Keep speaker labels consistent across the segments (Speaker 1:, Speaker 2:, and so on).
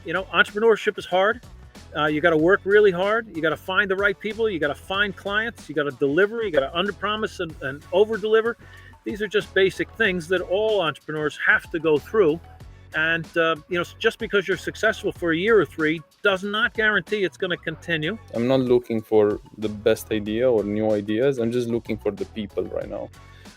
Speaker 1: Entrepreneurship is hard. You got to work really hard. You got to find the right people. You got to find clients. You got to deliver. You got to underpromise and overdeliver. These are just basic things that all entrepreneurs have to go through. And just because you're successful for a year or three does not guarantee it's going to continue.
Speaker 2: I'm not looking for the best idea or new ideas. I'm just looking for the people right now.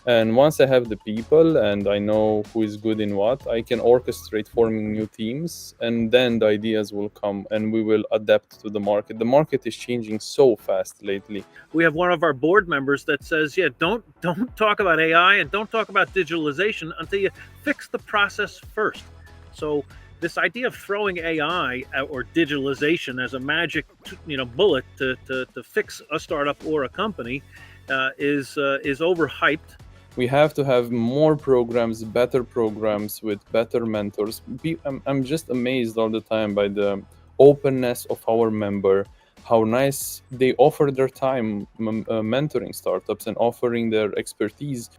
Speaker 2: And once I have the people and I know who is good in what, I can orchestrate forming new teams, and then the ideas will come and we will adapt to the market. The market is changing so fast lately.
Speaker 1: We have one of our board members that says, don't talk about AI and don't talk about digitalization until you fix the process first. So this idea of throwing AI or digitalization as a magic bullet to fix a startup or a company is overhyped.
Speaker 2: We have to have more programs, better programs with better mentors. I'm just amazed all the time by the openness of our member, how nice they offer their time mentoring startups and offering their expertise.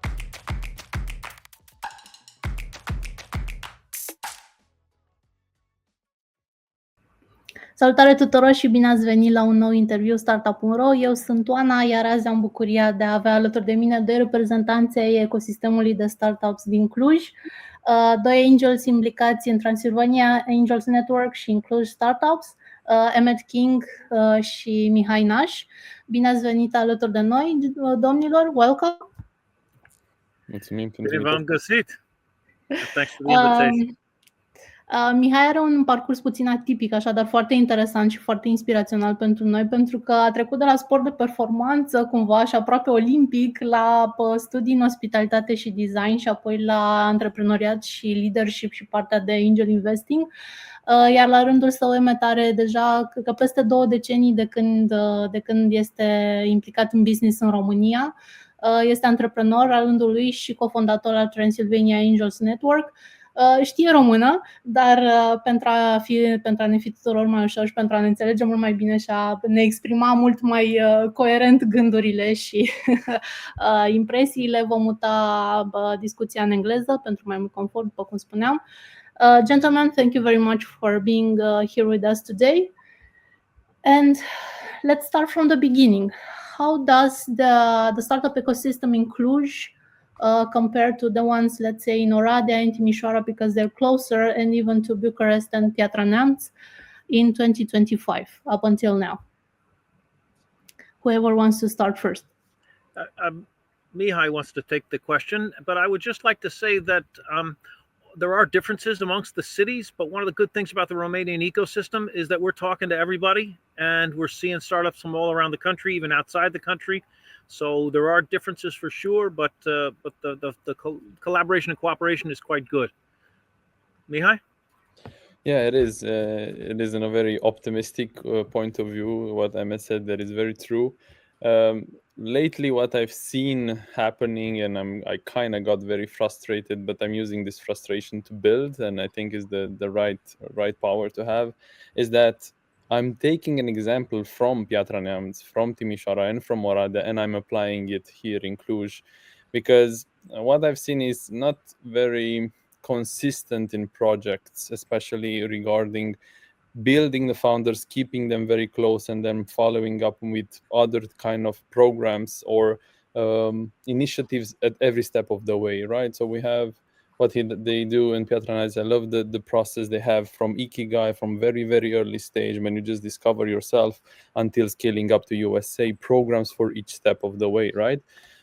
Speaker 3: Salutare tuturor și bine ați venit la un nou interviu Startup.ro. Eu sunt Oana, iar azi am bucuria de a avea alături de mine doi reprezentanți ai ecosistemului de startups din Cluj, doi angels implicați în Transylvania Angels Network și în Cluj Startups, Emmett King și Mihai Naș. Bine ați venit alături de noi, domnilor, welcome!
Speaker 2: Mulțumim pentru
Speaker 1: invitație. V-am găsit! Thanks for the invitation.
Speaker 3: Mihai are un parcurs puțin atipic, așadar foarte interesant și foarte inspirațional pentru noi, pentru că a trecut de la sport de performanță cumva și aproape olimpic la studii în ospitalitate și design și apoi la antreprenoriat și leadership și partea de angel investing. Iar la rândul său Emmett are deja cred că peste 2 decenii de când este implicat în business în România. Este antreprenor la rândul lui și cofondator al Transylvania Angels Network. Știe română, dar pentru a ne fi tuturor mai ușor și pentru a ne înțelege mult mai bine și a ne exprima mult mai coerent gândurile și impresiile, vom muta discuția în engleză pentru mai mult confort, după cum spuneam. Gentlemen, thank you very much for being here with us today. And let's start from the beginning. How does the startup ecosystem in Cluj compared to the ones, let's say, in Oradea, in Timișoara, because they're closer, and even to Bucharest and Piatra Neamț in 2025, up until now? Whoever wants to start first.
Speaker 1: Mihai wants to take the question, but I would just like to say that there are differences amongst the cities, but one of the good things about the Romanian ecosystem is that we're talking to everybody, and we're seeing startups from all around the country, even outside the country. So there are differences for sure, but the collaboration and cooperation is quite good. Mihai?
Speaker 2: Yeah, it is. It is in a very optimistic point of view. What Emmett said, that is very true. Lately, what I've seen happening, and I kind of got very frustrated, but I'm using this frustration to build, and I think is the right power to have, is that I'm taking an example from Piatra Neamț, from Timișoara, and from Oradea, and I'm applying it here in Cluj, because what I've seen is not very consistent in projects, especially regarding building the founders, keeping them very close, and then following up with other kind of programs or initiatives at every step of the way, right? So we have what they do in Piatra Neamț. I love the process they have from Ikigai, from very, very early stage when you just discover yourself until scaling up to USA, programs for each step of the way, right?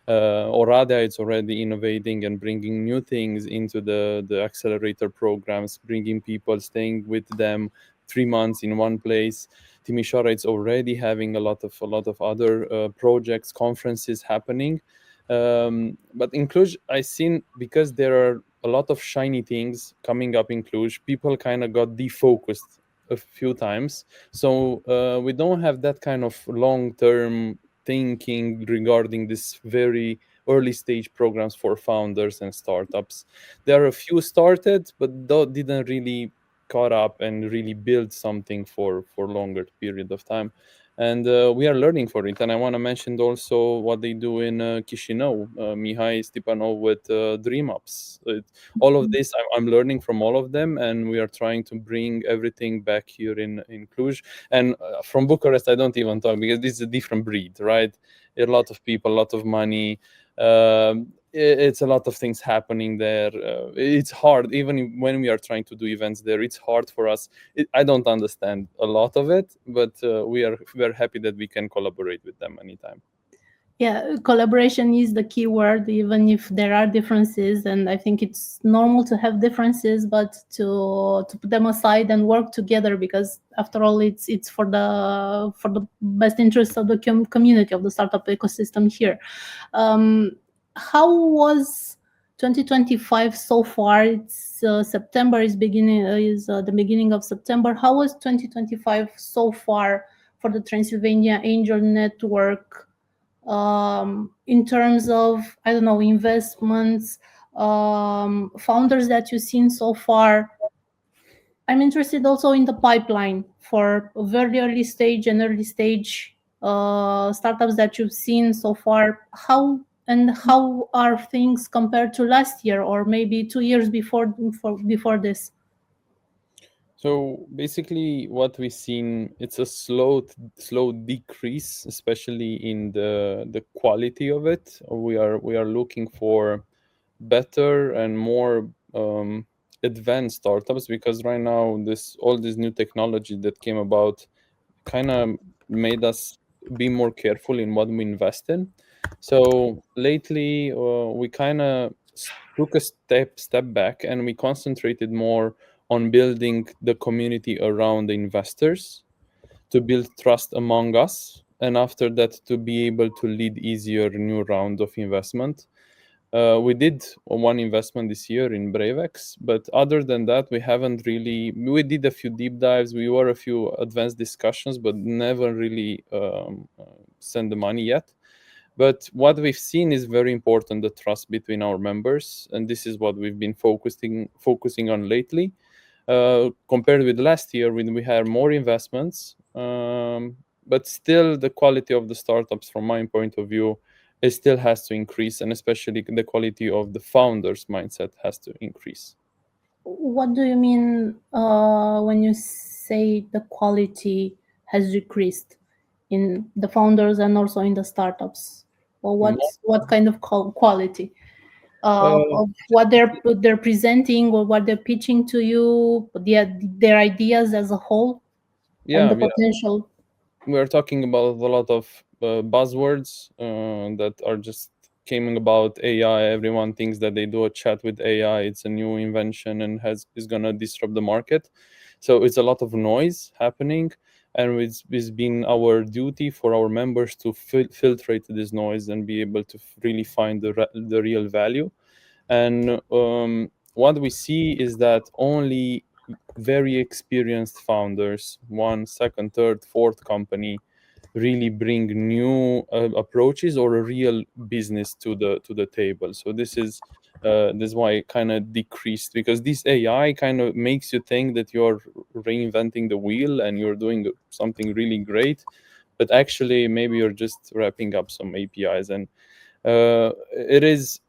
Speaker 2: Oradea, it's already innovating and bringing new things into the accelerator programs, bringing people, staying with them 3 months in one place. Timișoara, it's already having a lot of other projects, conferences happening. But in Cluj, I've seen, because there are a lot of shiny things coming up in Cluj, people kind of got defocused a few times. So we don't have that kind of long-term thinking regarding this very early stage programs for founders and startups. There are a few started, but didn't really caught up and really build something for longer period of time. And we are learning for it. And I want to mention also what they do in Chișinău, Mihai Stipanov with Dream Ups. All of this, I'm learning from all of them, and we are trying to bring everything back here in Cluj. And from Bucharest, I don't even talk, because this is a different breed, right? A lot of people, a lot of money. It's a lot of things happening there. It's hard, even when we are trying to do events there. It's hard for us. I don't understand a lot of it, but we are happy that we can collaborate with them anytime.
Speaker 3: Yeah, collaboration is the key word, even if there are differences, and I think it's normal to have differences, but to put them aside and work together, because after all, it's for the best interests of the community, of the startup ecosystem here. How was 2025 so far? It's September is the beginning of September. How was 2025 so far for the Transylvania Angel Network? In terms of, I don't know, investments, founders that you've seen so far. I'm interested also in the pipeline for a very early stage and early stage startups that you've seen so far. How are things compared to last year, or maybe 2 years before this?
Speaker 2: So basically, what we've seen, it's a slow decrease, especially in the quality of it. We are looking for better and more advanced startups, because right now all this new technology that came about kind of made us be more careful in what we invest in. So lately, we kind of took a step back, and we concentrated more on building the community around the investors, to build trust among us, and after that to be able to lead easier new round of investment. We did one investment this year in Bravex, but other than that, we did a few deep dives, we were a few advanced discussions, but never really sent the money yet. But what we've seen is very important, the trust between our members, and this is what we've been focusing on lately. Compared with last year, when we had more investments, but still the quality of the startups, from my point of view, it still has to increase, and especially the quality of the founders' mindset has to increase.
Speaker 3: What do you mean when you say the quality has decreased in the founders and also in the startups? Or what kind of quality of what they're presenting, or what they're pitching to you, their ideas as a whole, and the potential?
Speaker 2: We are talking about a lot of buzzwords that are just coming about AI. Everyone thinks that they do a chat with AI, it's a new invention and is going to disrupt the market. So it's a lot of noise happening, and it's been our duty for our members to filtrate this noise and be able to really find the real value. And what we see is that only very experienced founders, one, second, third, fourth company, really bring new approaches or a real business to the table. So this is why it kind of decreased, because this AI kind of makes you think that you're reinventing the wheel and you're doing something really great, but actually maybe you're just wrapping up some APIs. And it's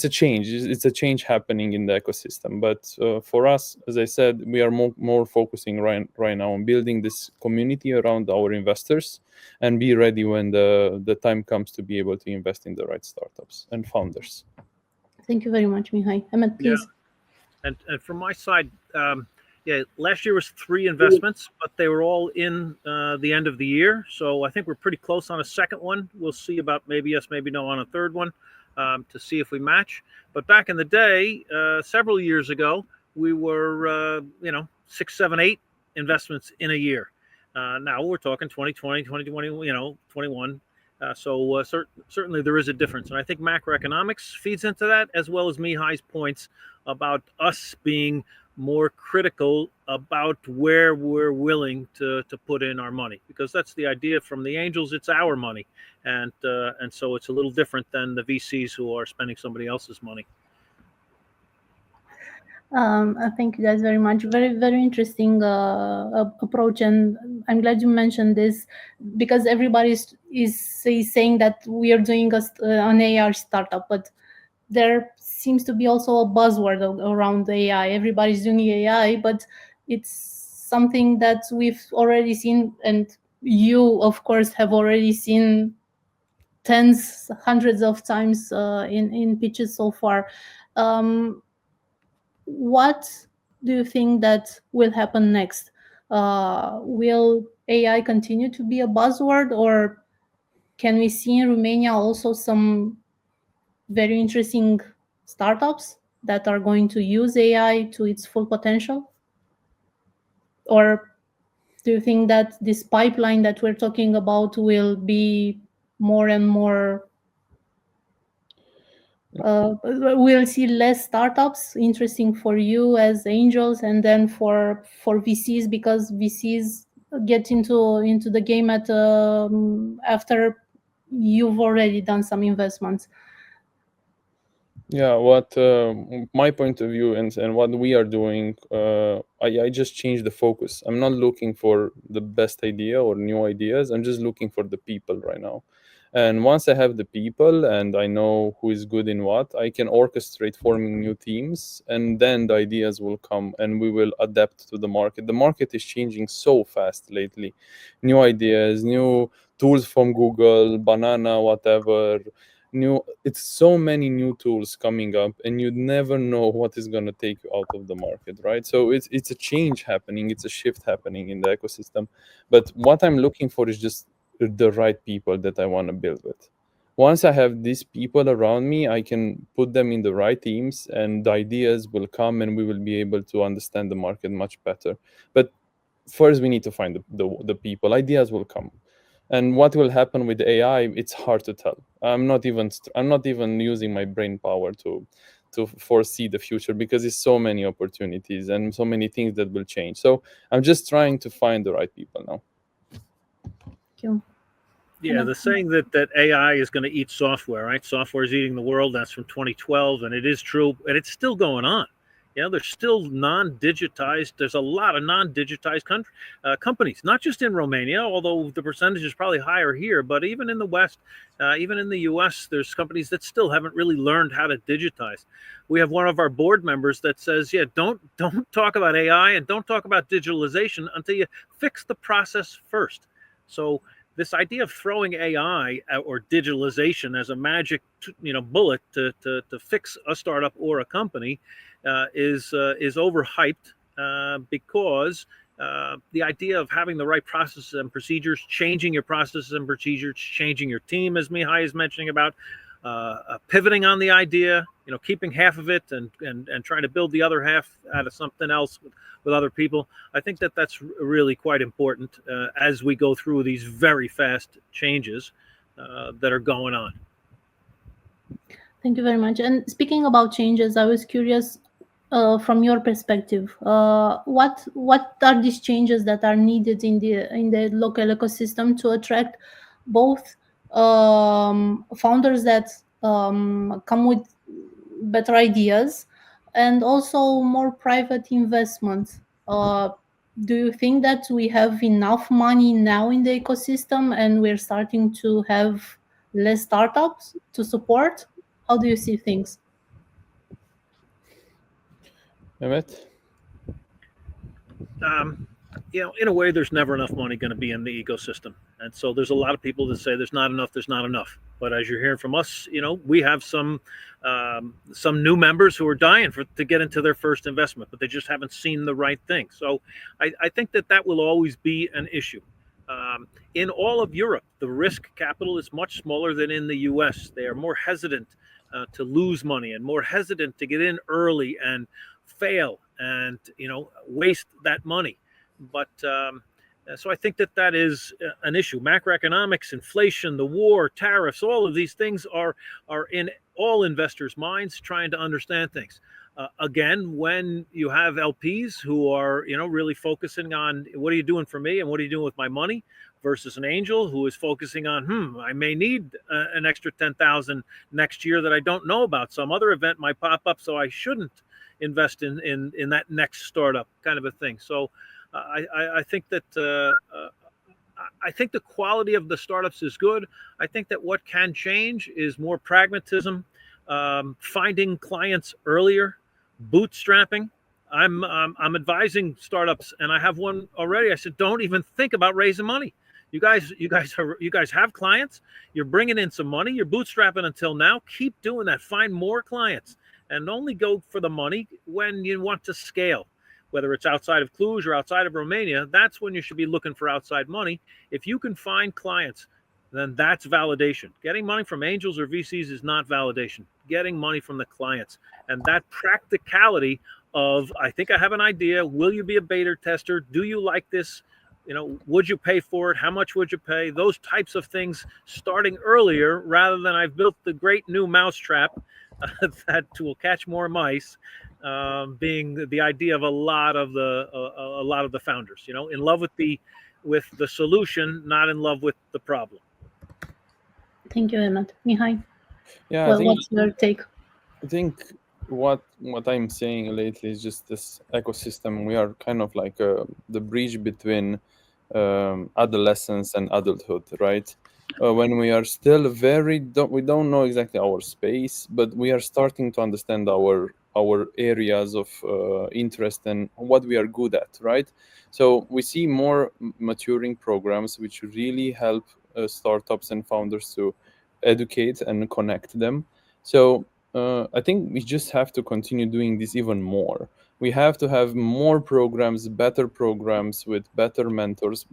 Speaker 2: a change. It's a change happening in the ecosystem. But for us, as I said, we are more focusing right now on building this community around our investors, and be ready when the time comes to be able to invest in the right startups and founders.
Speaker 3: Thank you very much, Mihai. Emmett, please.
Speaker 1: Yeah. And from my side, last year was 3 investments, but they were all in the end of the year. So I think we're pretty close on a second one. We'll see about maybe yes, maybe no on a third one to see if we match. But back in the day, several years ago, we were, 6, 7, 8 investments in a year. Now we're talking 2020, 2020, 21. So certainly there is a difference. And I think macroeconomics feeds into that, as well as Mihai's points about us being more critical about where we're willing to put in our money, because that's the idea from the angels. It's our money, and so it's a little different than the VCs who are spending somebody else's money.
Speaker 3: Thank you guys very much. Very, very interesting approach, and I'm glad you mentioned this because everybody is saying that we are doing an AI startup, but there seems to be also a buzzword around AI. Everybody's doing AI, but it's something that we've already seen, and you, of course, have already seen tens, hundreds of times in pitches so far. What do you think that will happen next? Will AI continue to be a buzzword, or can we see in Romania also some very interesting startups that are going to use AI to its full potential? Or do you think that this pipeline that we're talking about will be more and more we'll see less startups interesting for you as angels, and then for VCs, because VCs get into the game at after you've already done some investments?
Speaker 2: Yeah, what my point of view and what we are doing, I just changed the focus. I'm not looking for the best idea or new ideas. I'm just looking for the people right now. And once I have the people and I know who is good in what, I can orchestrate forming new teams, and then the ideas will come and we will adapt to the market. The market is changing so fast lately. New ideas, new tools from Google, Banana, whatever. It's so many new tools coming up, and you never know what is going to take you out of the market, right? So it's a change happening, it's a shift happening in the ecosystem. But what I'm looking for is just the right people that I want to build with. Once I have these people around me, I can put them in the right teams, and the ideas will come, and we will be able to understand the market much better. But first, we need to find the people. Ideas will come. And what will happen with AI, it's hard to tell. I'm not even using my brain power to foresee the future, because there's so many opportunities and so many things that will change. So I'm just trying to find the right people now.
Speaker 3: Thank you.
Speaker 1: Yeah, the saying that AI is going to eat software, right? Software is eating the world. That's from 2012, and it is true, and it's still going on. Yeah, there's still non-digitized. There's a lot of non-digitized companies, not just in Romania, although the percentage is probably higher here, but even in the West, even in the US, there's companies that still haven't really learned how to digitize. We have one of our board members that says, yeah, don't talk about AI and don't talk about digitalization until you fix the process first. So this idea of throwing AI or digitalization as a magic, bullet to fix a startup or a company is overhyped, because the idea of having the right processes and procedures, changing your processes and procedures, changing your team, as Mihai is mentioning about, pivoting on the idea, keeping half of it and trying to build the other half out of something else with other people. I think that that's really quite important as we go through these very fast changes that are going on.
Speaker 3: Thank you very much. And speaking about changes, I was curious from your perspective, what are these changes that are needed in the local ecosystem to attract both founders that come with better ideas and also more private investments? Do you think that we have enough money now in the ecosystem and we're starting to have less startups to support? How do you see things?
Speaker 2: Emmett?
Speaker 1: In a way, there's never enough money going to be in the ecosystem. And so there's a lot of people that say there's not enough. But as you're hearing from us, we have some new members who are dying to get into their first investment, but they just haven't seen the right thing. So I think that will always be an issue. In all of Europe, the risk capital is much smaller than in the US. They are more hesitant to lose money and more hesitant to get in early and fail and waste that money. But so I think that is an issue. Macroeconomics, inflation, the war, tariffs, all of these things are in all investors' minds, trying to understand things. Again, when you have LPs who are really focusing on what are you doing for me and what are you doing with my money, versus an angel who is focusing on I may need an extra 10,000 next year that I don't know about. Some other event might pop up, so I shouldn't invest in that next startup kind of a thing. So I think that I think the quality of the startups is good. I think that what can change is more pragmatism, finding clients earlier, bootstrapping. I'm advising startups, and I have one already. I said, don't even think about raising money. You guys have clients. You're bringing in some money. You're bootstrapping until now. Keep doing that. Find more clients, and only go for the money when you want to scale. Whether it's outside of Cluj or outside of Romania, that's when you should be looking for outside money. If you can find clients, then that's validation. Getting money from angels or VCs is not validation. Getting money from the clients, and that practicality of, I think I have an idea. Will you be a beta tester? Do you like this? Would you pay for it? How much would you pay? Those types of things starting earlier, rather than I've built the great new mousetrap that will catch more mice, being the idea of a lot of the founders. In love with the solution, not in love with the problem.
Speaker 3: Thank you, Emmett. Mihai,
Speaker 2: Yeah,
Speaker 3: what's your take?
Speaker 2: I think what I'm saying lately is just this ecosystem. We are kind of like the bridge between adolescence and adulthood, right? When we are still we don't know exactly our space, but we are starting to understand our areas of interest and what we are good at, right? So we see more maturing programs which really help startups and founders to educate and connect them. So I think we just have to continue doing this even more. We have to have more programs, better programs with better mentors.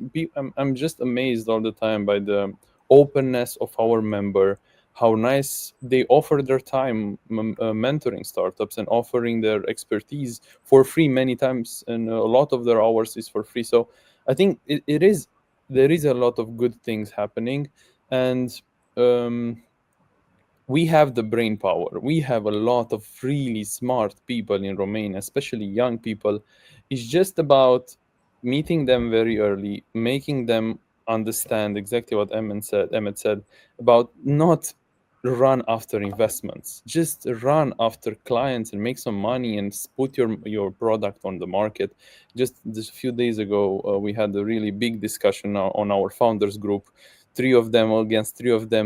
Speaker 2: I'm just amazed all the time by the openness of our member, how nice they offer their time mentoring startups and offering their expertise for free many times, and a lot of their hours is for free. So I think there is a lot of good things happening, and we have the brain power. We have a lot of really smart people in Romania, especially young people. It's just about meeting them very early, making them understand exactly what Emmett said about not run after investments, just run after clients and make some money and put your product on the market. Just a few days ago, we had a really big discussion on our founders group, three of them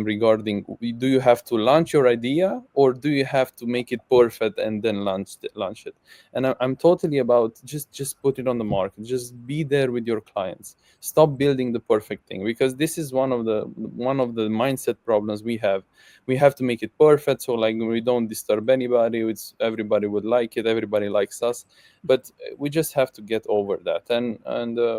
Speaker 2: regarding, do you have to launch your idea or do you have to make it perfect and then launch it? And I'm totally about just put it on the market. Just be there with your clients. Stop building the perfect thing, because this is one of the mindset problems we have. We have to make it perfect, so like we don't disturb anybody. Everybody would like it. Everybody likes us, but we just have to get over that. And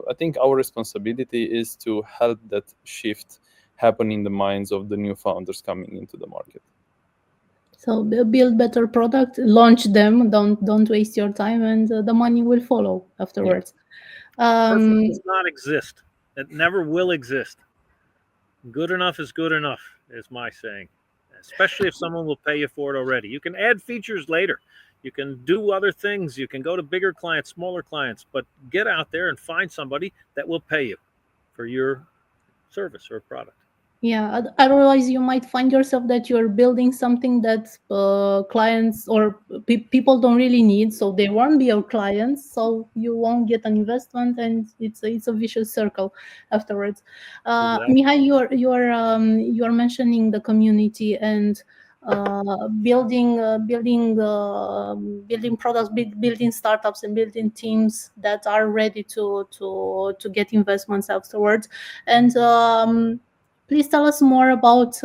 Speaker 2: I think our responsibility is to help that shift happen in the minds of the new founders coming into the market.
Speaker 3: So build better product, launch them. Don't waste your time, and the money will follow afterwards.
Speaker 1: Perfect does not exist. It never will exist. Good enough is good enough, is my saying. Especially if someone will pay you for it already. You can add features later. You can do other things. You can go to bigger clients, smaller clients, but get out there and find somebody that will pay you for your service or product.
Speaker 3: Yeah, otherwise you might find yourself that you're building something that clients or people don't really need, so they won't be your clients, so you won't get an investment, and it's a vicious circle afterwards.
Speaker 1: Exactly.
Speaker 3: Mihai, you're mentioning the community and building products, building startups, and building teams that are ready to get investments afterwards. And please tell us more about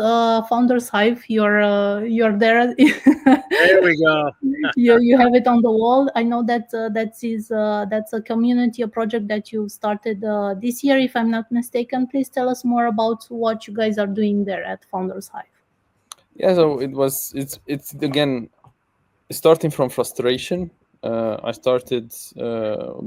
Speaker 3: Founders Hive. You're there.
Speaker 1: There we go.
Speaker 3: You have it on the wall. I know that that's a community, a project that you started this year, if I'm not mistaken. Please tell us more about what you guys are doing there at Founders Hive.
Speaker 2: Yeah, so it's again starting from frustration. I started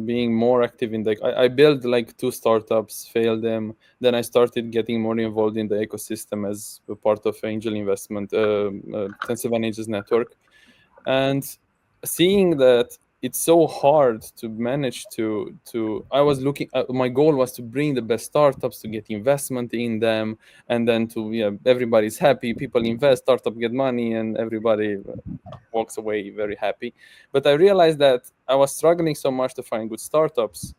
Speaker 2: being more active in I built like 2 startups, failed them. Then I started getting more involved in the ecosystem as a part of angel investment, Transylvania Angels Network, and seeing that it's so hard to manage to I was looking my goal was to bring the best startups, to get investment in them, and then to everybody's happy, people invest, startup get money, and everybody walks away very happy. But I realized that I was struggling so much to find good startups,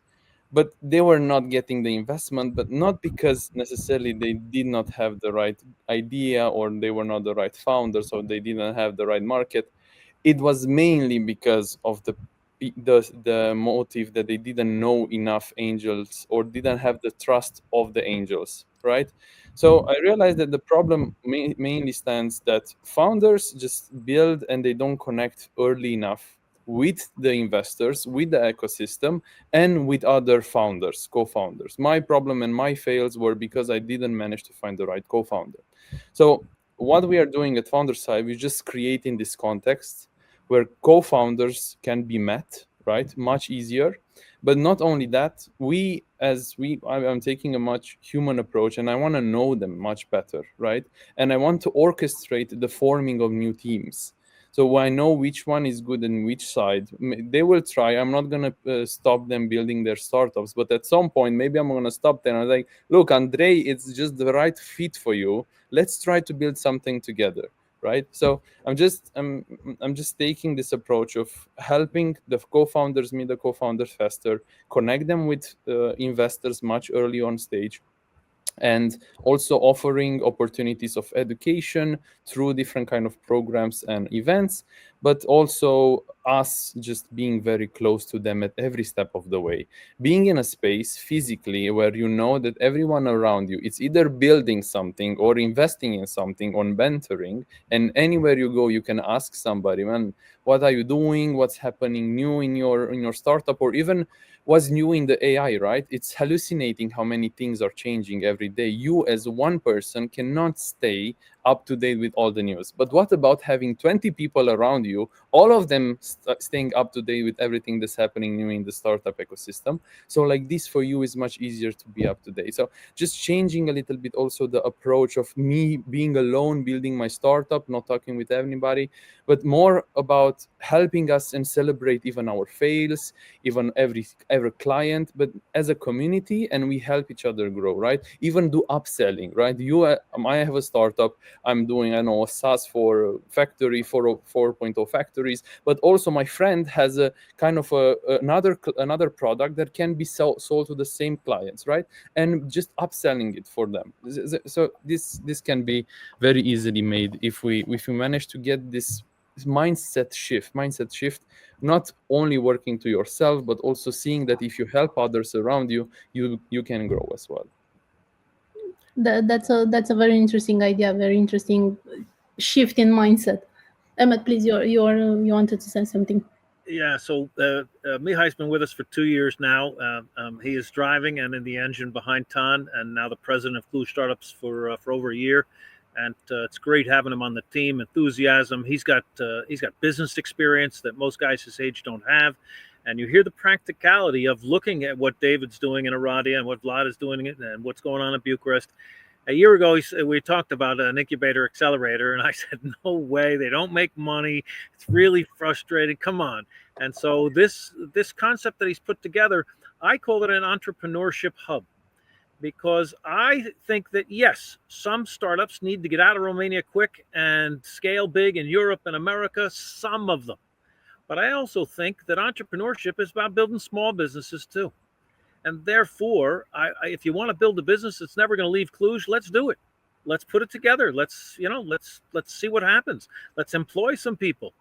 Speaker 2: but they were not getting the investment, but not because necessarily they did not have the right idea, or they were not the right founders, or they didn't have the right market. It was mainly because of the motive that they didn't know enough angels, or didn't have the trust of the angels, right? So I realized that the problem mainly stands that founders just build and they don't connect early enough with the investors, with the ecosystem, and with other founders, co-founders. My problem and my fails were because I didn't manage to find the right co-founder. So what we are doing at Founder Side, we're just creating this context where co-founders can be met, right? Much easier. But not only that, I'm taking a much human approach, and I want to know them much better, right? And I want to orchestrate the forming of new teams. So I know which one is good and which side. They will try. I'm not going to stop them building their startups. But at some point, maybe I'm going to stop them. I'm like, look, Andrei, it's just the right fit for you. Let's try to build something together, right? So I'm just taking this approach of helping the co-founders meet the co-founders faster, connect them with investors much early on stage, and also offering opportunities of education through different kind of programs and events, but also us just being very close to them at every step of the way, being in a space physically where you know that everyone around you is either building something or investing in something or mentoring, and anywhere you go you can ask somebody, man, what are you doing, what's happening new in your startup, or even what's new in the AI, right? It's hallucinating how many things are changing every day. You as one person cannot stay up to date with all the news. But what about having 20 people around you, all of them staying up to date with everything that's happening new in the startup ecosystem? So like this for you is much easier to be up to date. So just changing a little bit also the approach of me being alone, building my startup, not talking with anybody, but more about helping us and celebrate even our fails, even every client, but as a community, and we help each other grow, right? Even do upselling, right? I have a startup, I'm doing, I know, a SaaS for factory, for 4.0 factories, but also my friend has a kind of another product that can be sold to the same clients, right? And just upselling it for them. So this can be very easily made if we manage to get this mindset shift, not only working to yourself, but also seeing that if you help others around you, you can grow as well.
Speaker 3: That's a very interesting idea, very interesting shift in mindset. Emmett, please, you wanted to say something.
Speaker 1: Yeah, so Mihai's been with us for 2 years now. He is driving and in the engine behind Tan, and now the president of Cluj Startups for over a year. And it's great having him on the team. Enthusiasm. He's got business experience that most guys his age don't have. And you hear the practicality of looking at what David's doing in Oradea and what Vlad is doing and what's going on in Bucharest. A year ago, we talked about an incubator accelerator, and I said, no way, they don't make money. It's really frustrating. Come on. And so this concept that he's put together, I call it an entrepreneurship hub, because I think that, yes, some startups need to get out of Romania quick and scale big in Europe and America, some of them. But I also think that entrepreneurship is about building small businesses too. And therefore, if you want to build a business that's never going to leave Cluj, let's do it. Let's put it together. Let's see what happens. Let's employ some people.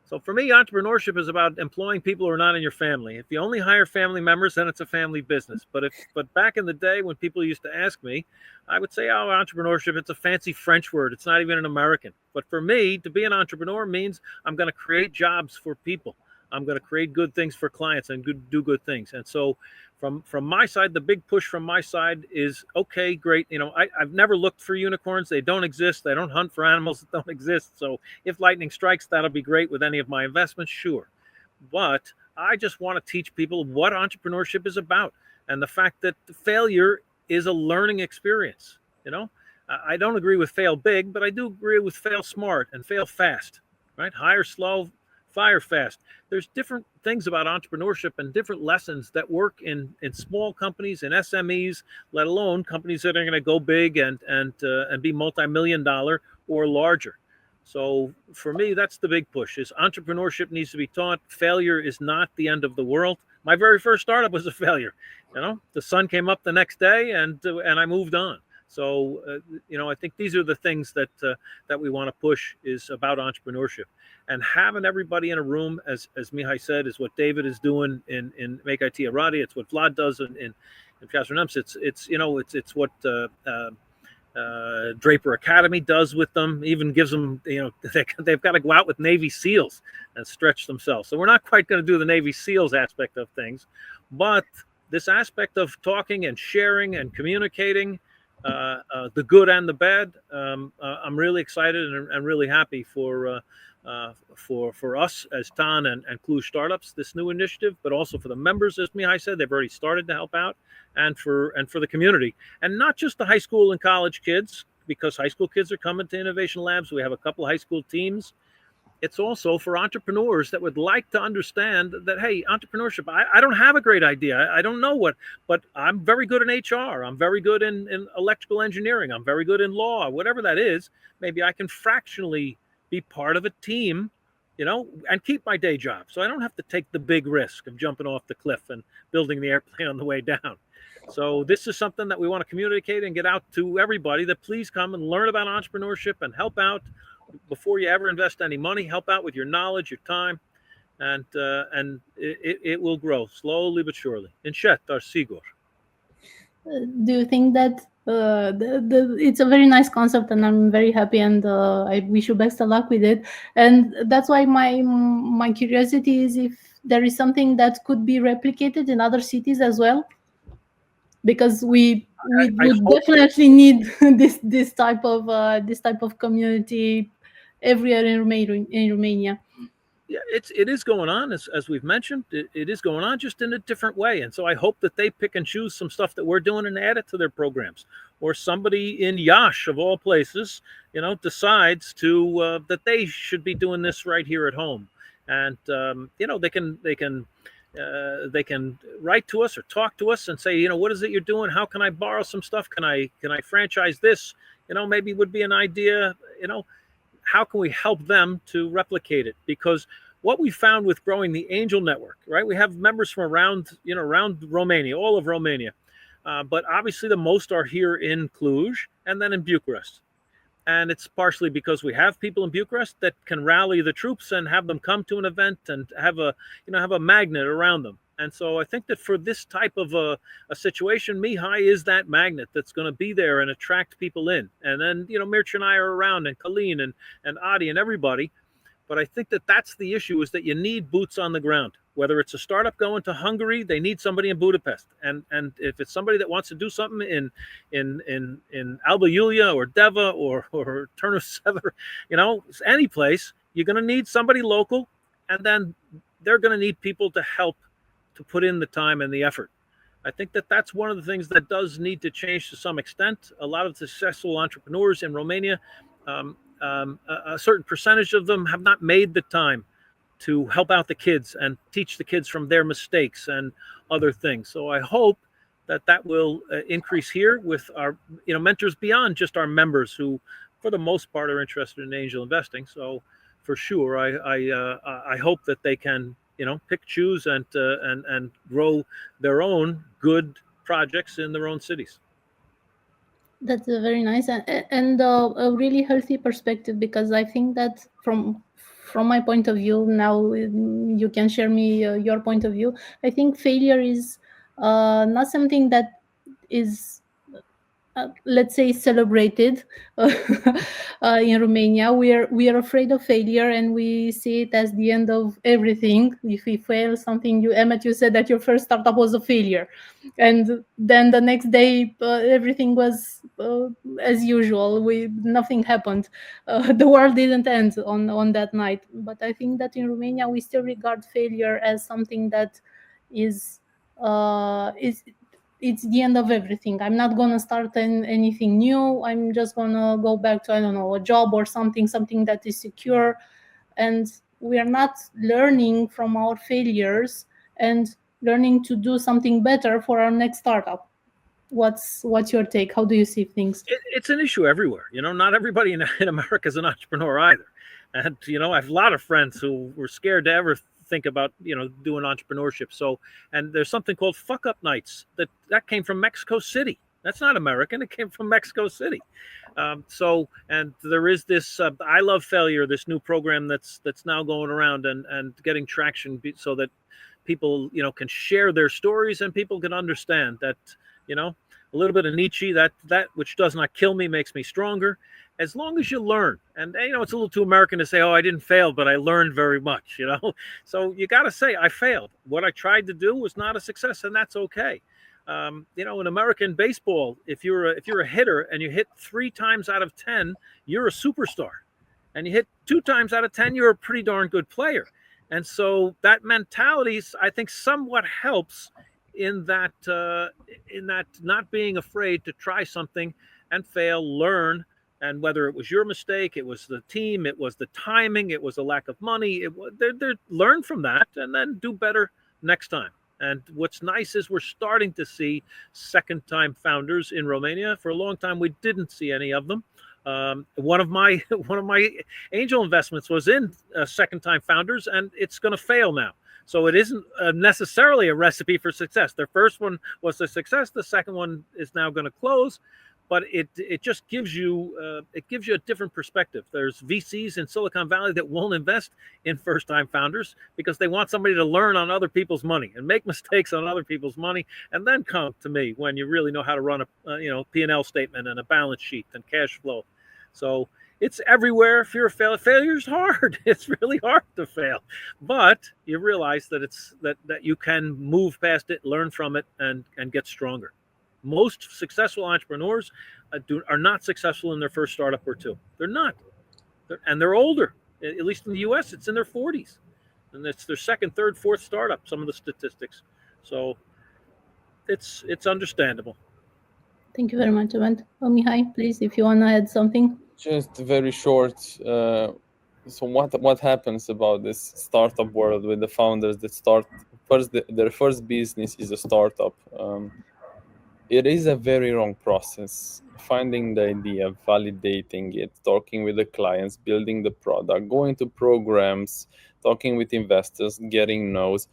Speaker 1: So for me, entrepreneurship is about employing people who are not in your family. If you only hire family members, then it's a family business. But back in the day when people used to ask me, I would say, oh, entrepreneurship, it's a fancy French word. It's not even an American. But for me, to be an entrepreneur means I'm going to create jobs for people. I'm going to create good things for clients and do good things. And so from my side, the big push from my side is, okay, great. I've never looked for unicorns. They don't exist. They don't hunt for animals that don't exist. So if lightning strikes, that'll be great with any of my investments, sure. But I just want to teach people what entrepreneurship is about, and the fact that failure is a learning experience. I don't agree with fail big, but I do agree with fail smart and fail fast, right? Hire slow, fire fast. There's different things about entrepreneurship and different lessons that work in small companies and SMEs, let alone companies that are going to go big and be multi-million-dollar or larger. So for me, that's the big push: is entrepreneurship needs to be taught. Failure is not the end of the world. My very first startup was a failure. The sun came up the next day, and I moved on. So I think these are the things that we want to push, is about entrepreneurship, and having everybody in a room, as Mihai said, is what David is doing in Make IT Arată. It's what Vlad does in Transylvania. It's what Draper Academy does with them. Even gives them, they've got to go out with Navy SEALs and stretch themselves. So we're not quite going to do the Navy SEALs aspect of things, but this aspect of talking and sharing and communicating, the good and the bad, I'm really excited and really happy for us as TAN and Cluj Startups, this new initiative, but also for the members, as Mihai said, they've already started to help out, and for the community, and not just the high school and college kids, because high school kids are coming to innovation labs. We have a couple of high school teams. It's also for entrepreneurs that would like to understand that, hey, entrepreneurship, I don't have a great idea. I don't know what, but I'm very good in HR. I'm very good in electrical engineering. I'm very good in law, whatever that is. Maybe I can fractionally be part of a team, and keep my day job. So I don't have to take the big risk of jumping off the cliff and building the airplane on the way down. So this is something that we want to communicate and get out to everybody, that please come and learn about entrepreneurship and help out before you ever invest any money. Help out with your knowledge, your time, and it will grow slowly but surely. Încet, dar sigur.
Speaker 3: Do you think that it's a very nice concept, and I'm very happy, and I wish you best of luck with it? And that's why my curiosity is if there is something that could be replicated in other cities as well, because we would definitely need this type of community everywhere in Romania.
Speaker 1: Yeah, it is going on, as we've mentioned. It is going on, just in a different way. And so I hope that they pick and choose some stuff that we're doing and add it to their programs. Or somebody in Iași, of all places, decides to that they should be doing this right here at home. And they can write to us or talk to us and say, what is it you're doing? How can I borrow some stuff? Can I franchise this? Maybe would be an idea. How can we help them to replicate it? Because what we found with growing the Angel Network, right? We have members from around Romania, all of Romania. But obviously the most are here in Cluj and then in Bucharest. And it's partially because we have people in Bucharest that can rally the troops and have them come to an event and have a magnet around them. And so I think that for this type of a situation, Mihai is that magnet that's going to be there and attract people in. And then, Mircea and I are around, and Colleen and Adi and everybody. But I think that that's the issue, is that you need boots on the ground. Whether it's a startup going to Hungary, they need somebody in Budapest. And if it's somebody that wants to do something in Alba Iulia or Deva or Târgu Sever, any place, you're going to need somebody local. And then they're going to need people to help to put in the time and the effort. I think that that's one of the things that does need to change to some extent. A lot of successful entrepreneurs in Romania, a certain percentage of them have not made the time to help out the kids and teach the kids from their mistakes and other things. So I hope that will increase here with our mentors beyond just our members, who for the most part are interested in angel investing. So for sure, I hope that they can pick, choose, and grow their own good projects in their own cities.
Speaker 3: That's very nice and a really healthy perspective, because I think that from my point of view, now you can share me your point of view. I think failure is not something that is let's say celebrated in Romania. We are afraid of failure, and we see it as the end of everything. If we fail something, Emmett, you said that your first startup was a failure, and then the next day everything was as usual. Nothing happened. The world didn't end on that night. But I think that in Romania we still regard failure as something that is it's the end of everything. I'm not going to start anything new. I'm just going to go back to, I don't know, a job or something that is secure. And we are not learning from our failures and learning to do something better for our next startup. What's your take? How do you see things?
Speaker 1: It's an issue everywhere. Not everybody in America is an entrepreneur either. And, I have a lot of friends who were scared to ever think about, doing entrepreneurship. So, and there's something called fuck up nights that came from Mexico City. That's not American. It came from Mexico City. And there is this I Love Failure, this new program that's now going around and getting traction so that people, can share their stories and people can understand that, a little bit of Nietzsche, that which does not kill me makes me stronger. As long as you learn. And, it's a little too American to say, oh, I didn't fail, but I learned very much, So you got to say, I failed. What I tried to do was not a success, and that's okay. In American baseball, if you're a hitter and you hit 3 times out of 10, you're a superstar. And you hit 2 times out of 10, you're a pretty darn good player. And so that mentality, I think, somewhat helps in that not being afraid to try something and fail, learn. And whether it was your mistake, it was the team, it was the timing, it was the lack of money, they learn from that and then do better next time. And what's nice is we're starting to see second-time founders in Romania. For a long time, we didn't see any of them. One of my angel investments was in second-time founders, and it's going to fail now. So it isn't necessarily a recipe for success. The first one was a success. The second one is now going to close. But it just gives you a different perspective. There's VCs in Silicon Valley that won't invest in first-time founders because they want somebody to learn on other people's money and make mistakes on other people's money, and then come to me when you really know how to run a P&L statement and a balance sheet and cash flow. So it's everywhere. If you're a failure, failure's hard. It's really hard to fail, but you realize that that you can move past it, learn from it, and get stronger. Most successful entrepreneurs are not successful in their first startup or two. They're not. They're older. At least in the US, it's in their 40s. And it's their second, third, fourth startup, some of the statistics. So it's understandable.
Speaker 3: Thank you very much, Emmett. Mihai, please, if you want to add something.
Speaker 2: Just very short. So what happens about this startup world with the founders that start first, their first business is a startup. It is a very long process. Finding the idea, validating it, talking with the clients, building the product, going to programs, talking with investors, getting no's.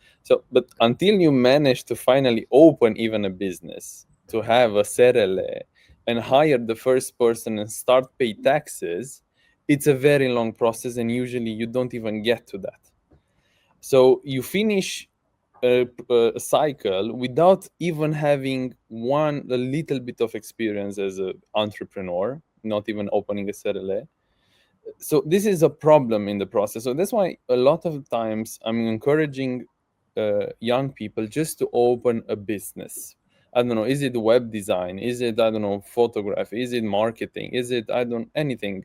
Speaker 2: But until you manage to finally open even a business, to have a rețele and hire the first person and start pay taxes, it's a very long process, and usually you don't even get to that. So you finish a cycle without even having a little bit of experience as an entrepreneur, not even opening a rețele. So this is a problem in the process. So that's why a lot of times I'm encouraging young people just to open a business. I don't know, is it web design? Is it, I don't know, photography? Is it marketing? Is it, anything,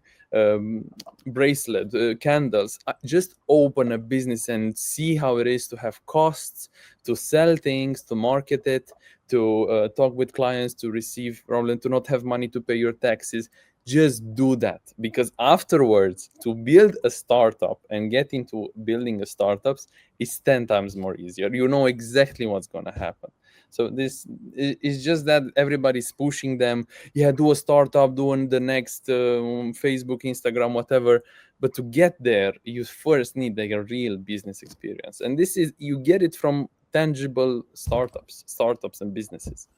Speaker 2: bracelet, candles? Just open a business and see how it is to have costs, to sell things, to market it, to talk with clients, to receive problem, to not have money to pay your taxes. Just do that, because afterwards, to build a startup and get into building a startups is 10 times more easier. You know exactly what's going to happen. So this is just that everybody's pushing them. Yeah, do a startup, do the next Facebook, Instagram, whatever. But to get there, you first need like a real business experience. And this is, you get it from tangible startups and businesses.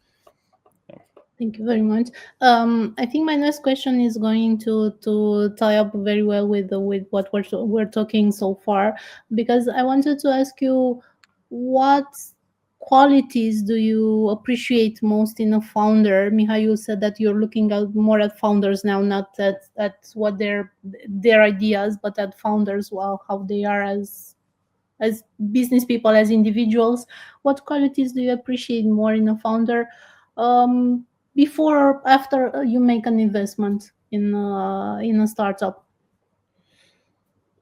Speaker 3: Thank you very much. I think my next question is going to tie up very well with what we're talking so far, because I wanted to ask you, what qualities do you appreciate most in a founder? Mihai, you said that you're looking more at founders now, not at what their ideas, but at founders, how they are as business people, as individuals. What qualities do you appreciate more in a founder? Before or after you make an investment in a startup?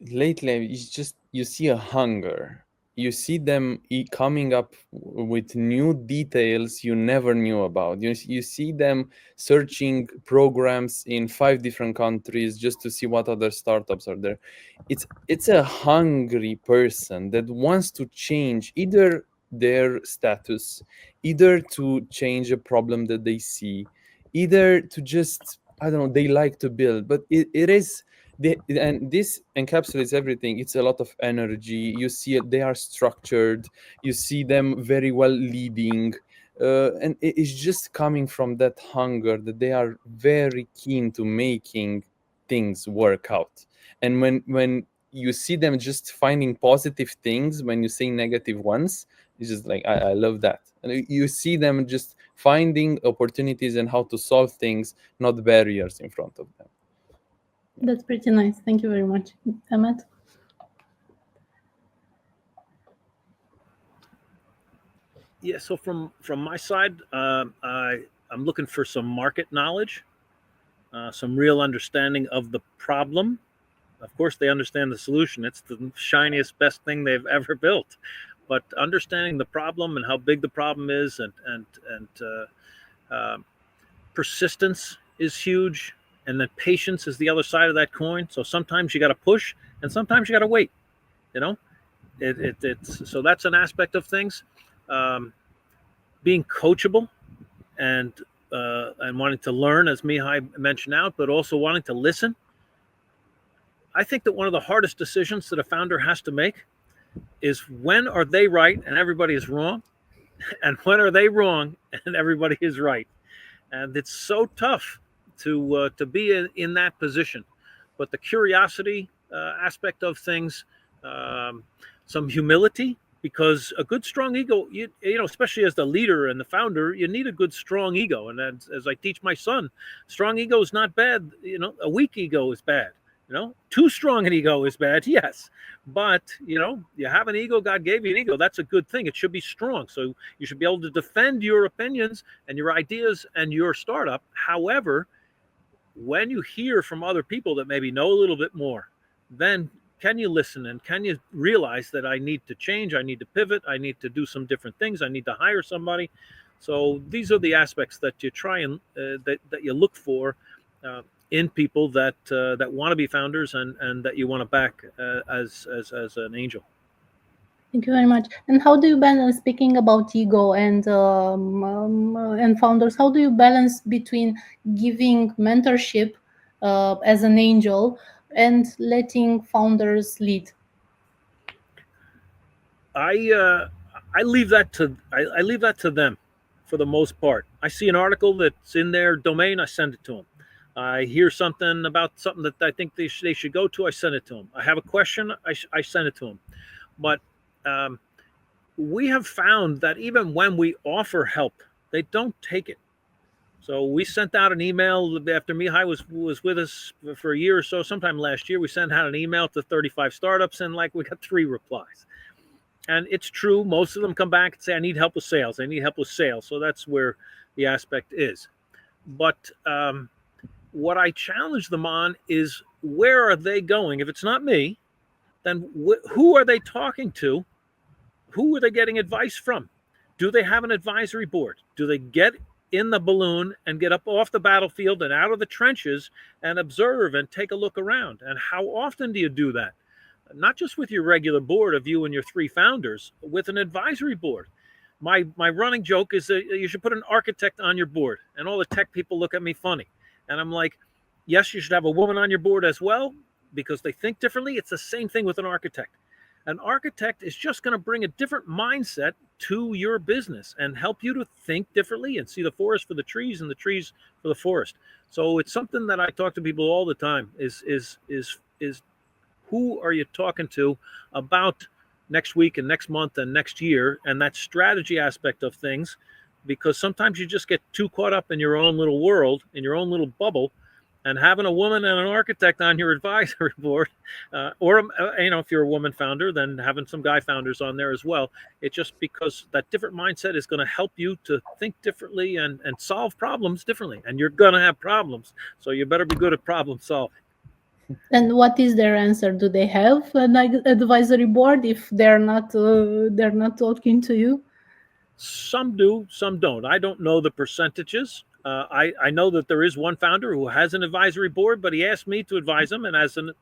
Speaker 2: Lately, it's just, you see a hunger you see them coming up with new details you never knew about. You see them searching programs in 5 different countries just to see what other startups are there. It's a hungry person that wants to change either their status, either to change a problem that they see, either to just, I don't know, they like to build. But it is and this encapsulates everything. It's a lot of energy. You see it, they are structured. You see them very well leading, and it's just coming from that hunger that they are very keen to making things work out. And when you see them just finding positive things when you say negative ones, it's just like, I love that. And you see them just finding opportunities and how to solve things, not barriers in front of them.
Speaker 3: That's pretty nice. Thank you very much, Emmett.
Speaker 1: Yeah, so from my side, I'm looking for some market knowledge, some real understanding of the problem. Of course, they understand the solution. It's the shiniest, best thing they've ever built. But understanding the problem and how big the problem is, and persistence is huge, and then patience is the other side of that coin. So sometimes you got to push, and sometimes you got to wait. You know, it's so that's an aspect of things. Being coachable and wanting to learn, as Mihai mentioned out, but also wanting to listen. I think that one of the hardest decisions that a founder has to make is when are they right and everybody is wrong, and when are they wrong and everybody is right. And it's so tough to be in that position. But the curiosity aspect of things, some humility, because a good strong ego, you know, especially as the leader and the founder, you need a good strong ego. And as I teach my son, strong ego is not bad. You know, a weak ego is bad. You know, too strong an ego is bad, yes. But, you know, you have an ego, God gave you an ego. That's a good thing. It should be strong. So you should be able to defend your opinions and your ideas and your startup. However, when you hear from other people that maybe know a little bit more, then can you listen and can you realize that I need to change, I need to pivot, I need to do some different things, I need to hire somebody. So these are the aspects that you try and that you look for in people that want to be founders and that you want to back as an angel.
Speaker 3: Thank you very much. And how do you balance, speaking about ego and founders, how do you balance between giving mentorship as an angel and letting founders lead?
Speaker 1: I leave that to them for the most part. I see an article that's in their domain, I send it to them. I hear something about something that I think they should go to, I send it to them. I have a question, I send it to them. But we have found that even when we offer help, they don't take it. So we sent out an email after Mihai was with us for a year or so, sometime last year. We sent out an email to 35 startups, and we got 3 replies. And it's true, most of them come back and say, I need help with sales. I need help with sales. So that's where the aspect is. But what I challenge them on is, where are they going? If it's not me, then who are they talking to? Who are they getting advice from? Do they have an advisory board? Do they get in the balloon and get up off the battlefield and out of the trenches and observe and take a look around? And how often do you do that? Not just with your regular board of you and your 3 founders, with an advisory board. My running joke is that you should put an architect on your board, and all the tech people look at me funny. And I'm like, yes, you should have a woman on your board as well, because they think differently. It's the same thing with an architect. An architect is just going to bring a different mindset to your business and help you to think differently and see the forest for the trees and the trees for the forest. So it's something that I talk to people all the time is who are you talking to about next week and next month and next year, and that strategy aspect of things, because sometimes you just get too caught up in your own little world, in your own little bubble. And having a woman and an architect on your advisory board, or if you're a woman founder, then having some guy founders on there as well. It's just because that different mindset is going to help you to think differently and solve problems differently. And you're going to have problems, so you better be good at problem solving.
Speaker 3: And what is their answer? Do they have an advisory board if they're not talking to you?
Speaker 1: Some do, some don't. I don't know the percentages. I know that there is one founder who has an advisory board, but he asked me to advise him. And as an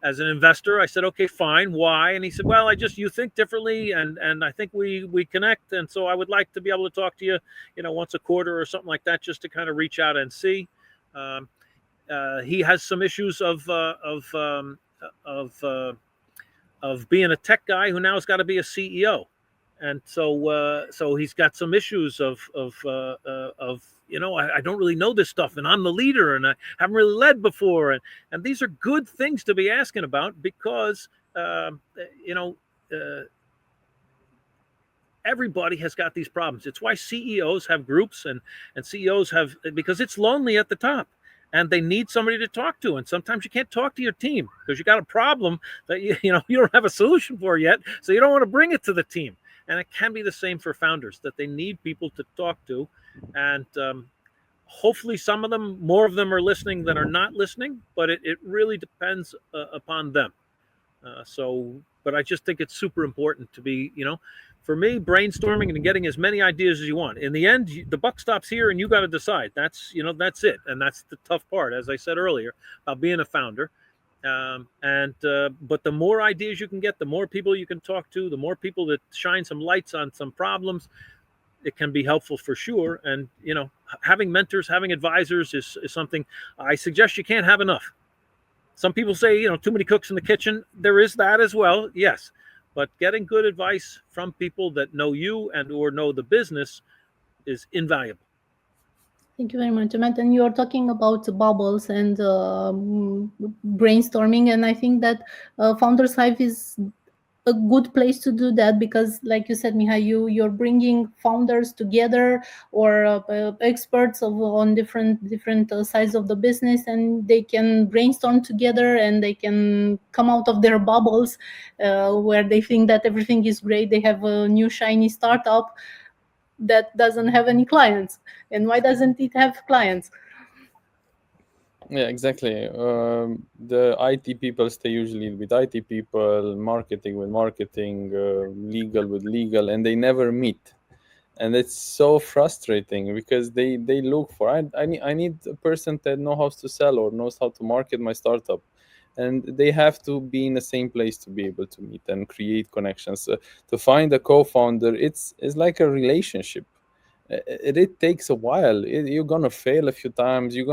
Speaker 1: investor, I said, okay, fine. Why? And he said, well, you think differently, and I think we connect, and so I would like to be able to talk to you, once a quarter or something like that, just to kind of reach out and see. He has some issues of being a tech guy who now has got to be a CEO. And so he's got some issues of I don't really know this stuff, and I'm the leader, and I haven't really led before, and these are good things to be asking about, because everybody has got these problems. It's why CEOs have groups, and CEOs have, because it's lonely at the top, and they need somebody to talk to. And sometimes you can't talk to your team because you got a problem that you don't have a solution for yet, so you don't want to bring it to the team. And it can be the same for founders, that they need people to talk to. And hopefully more of them are listening than are not listening, but it really depends upon them. But I just think it's super important to be, for me, brainstorming and getting as many ideas as you want. In the end, the buck stops here, and you got to decide. That's it. And that's the tough part, as I said earlier, about being a founder. But the more ideas you can get, the more people you can talk to, the more people that shine some lights on some problems, it can be helpful for sure. And having mentors, having advisors is something I suggest. You can't have enough. Some people say too many cooks in the kitchen. There is that as well, yes, but getting good advice from people that know you and or know the business is invaluable.
Speaker 3: Thank you very much, Emmett. And you are talking about bubbles and brainstorming, and I think that Founders Hive is a good place to do that, because, like you said, Mihai, you're bringing founders together, or experts on different sides of the business, and they can brainstorm together, and they can come out of their bubbles where they think that everything is great. They have a new shiny startup that doesn't have any clients, and why doesn't it have clients?
Speaker 2: Yeah, exactly. The IT people stay usually with IT people, marketing with marketing, legal with legal, and they never meet. And it's so frustrating, because they look for, I need a person that knows how to sell or knows how to market my startup. And they have to be in the same place to be able to meet and create connections. To find a co-founder, it's like a relationship. It takes a while. You're gonna fail a few times. You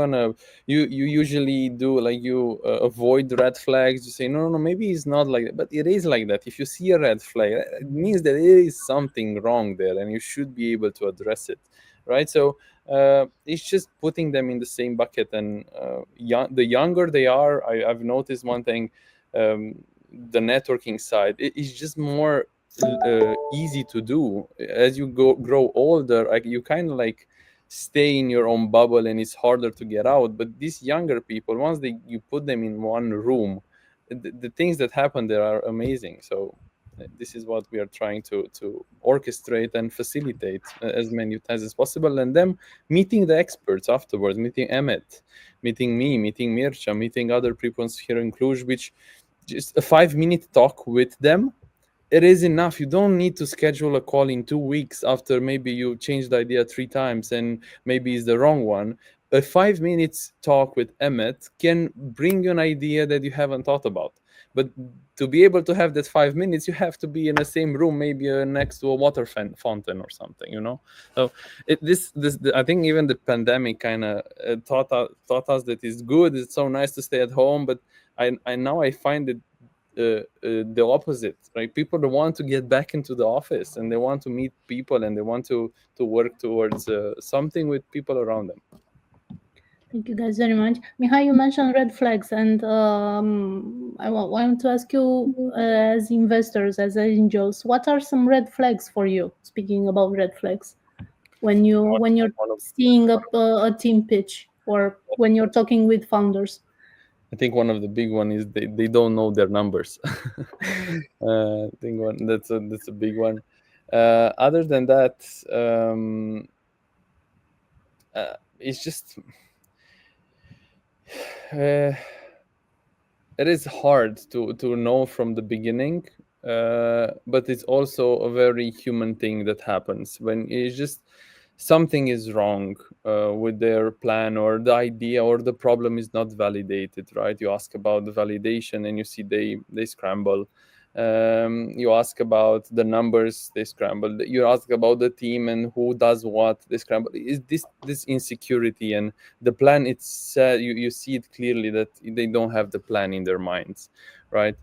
Speaker 2: usually do, like, you avoid red flags. You say no, maybe it's not like that, but it is like that. If you see a red flag, it means that there is something wrong there, and you should be able to address it, right? So it's just putting them in the same bucket. And the younger they are, I've noticed one thing. The networking side, it's just more easy to do. As you grow older, you kind of like stay in your own bubble, and it's harder to get out. But these younger people, once you put them in one room, the things that happen there are amazing. So this is what we are trying to orchestrate and facilitate as many times as possible. And them meeting the experts afterwards, meeting Emmett, meeting me, meeting Mircea, meeting other people here in Cluj, which just a 5-minute talk with them, it is enough. You don't need to schedule a call in 2 weeks after maybe you changed the idea 3 times and maybe it's the wrong one. A 5 minutes talk with Emmett can bring you an idea that you haven't thought about. But to be able to have that 5 minutes, you have to be in the same room, maybe next to a water fountain or something, So I think even the pandemic kind of taught us that it's good. It's so nice to stay at home, but I find it the opposite, right? People want to get back into the office, and they want to meet people, and they want to work towards something with people around them.
Speaker 3: Thank you guys very much. Mihai, you mentioned red flags, and I want to ask you, as investors, as angels, what are some red flags for you? Speaking about red flags, when you're seeing a team pitch, or when you're talking with founders.
Speaker 2: I think one of the big one is they don't know their numbers. I think that's a big one. Other than that, it's just it is hard to know from the beginning, but it's also a very human thing that happens when it's just something is wrong with their plan, or the idea or the problem is not validated, right? You ask about the validation and you see they scramble. You ask about the numbers, they scramble. You ask about the team and who does what, they scramble. Is this insecurity, and the plan, it's you see it clearly that they don't have the plan in their minds, right?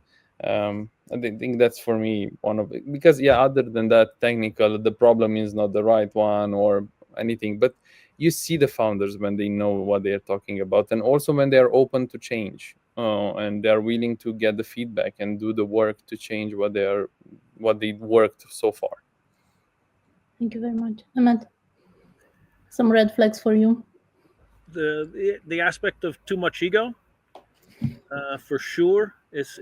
Speaker 2: I think that's for me one of it, because other than that technical, the problem is not the right one or anything, but you see the founders when they know what they are talking about, and also when they are open to change, and they are willing to get the feedback and do the work to change what they worked so far.
Speaker 3: Thank you very much. Emmett, some red flags for you?
Speaker 1: The aspect of too much ego, for sure, is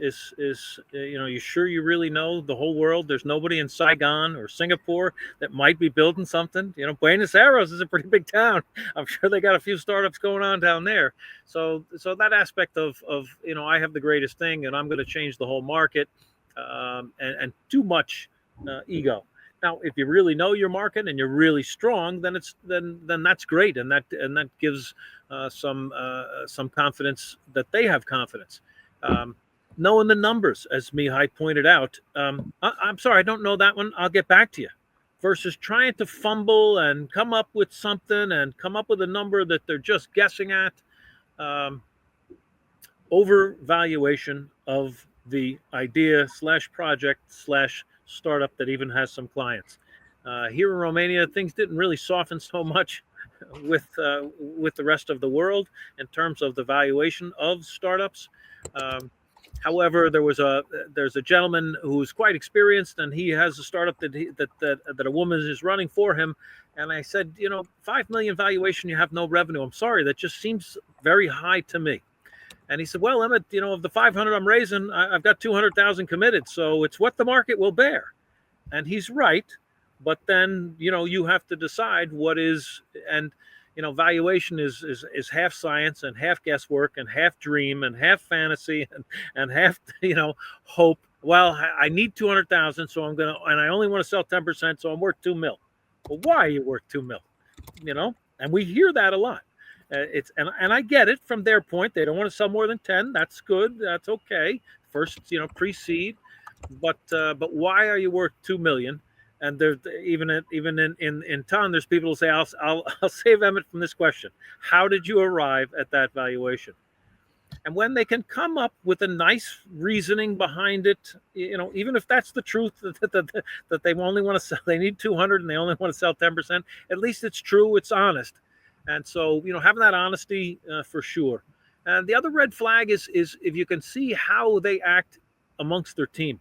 Speaker 1: you sure you really know the whole world? There's nobody in Saigon or Singapore that might be building something. Buenos Aires is a pretty big town. I'm sure they got a few startups going on down there. So that aspect of I have the greatest thing and I'm going to change the whole market, and too much ego. Now, if you really know your market and you're really strong, then that's great, and that gives some confidence that they have confidence. Knowing the numbers, as Mihai pointed out. I'm sorry, I don't know that one. I'll get back to you. Versus trying to fumble and come up with something and come up with a number that they're just guessing at. Overvaluation of the idea / project / startup that even has some clients. Here in Romania, things didn't really soften so much with the rest of the world in terms of the valuation of startups. However, there's a gentleman who's quite experienced, and he has a startup that a woman is running for him. And I said, 5 million valuation, you have no revenue. I'm sorry, that just seems very high to me. And he said, well, Emmett, of the 500 I'm raising, I've got 200,000 committed. So it's what the market will bear. And he's right. But then, you have to decide what is, and, valuation is half science and half guesswork and half dream and half fantasy and half, hope. Well, I need 200,000. So and I only want to sell 10%. So I'm worth 2 mil. Well, why are you worth 2 mil? And we hear that a lot. And I get it from their point. They don't want to sell more than 10. That's good. That's okay. First, pre-seed. But why are you worth 2 million? And there's even in town, there's people who say, I'll save Emmett from this question. How did you arrive at that valuation? And when they can come up with a nice reasoning behind it, even if that's the truth, that they only want to sell, they need 200 and they only want to sell 10%. At least it's true. It's honest. And so, having that honesty for sure. And the other red flag is if you can see how they act amongst their team.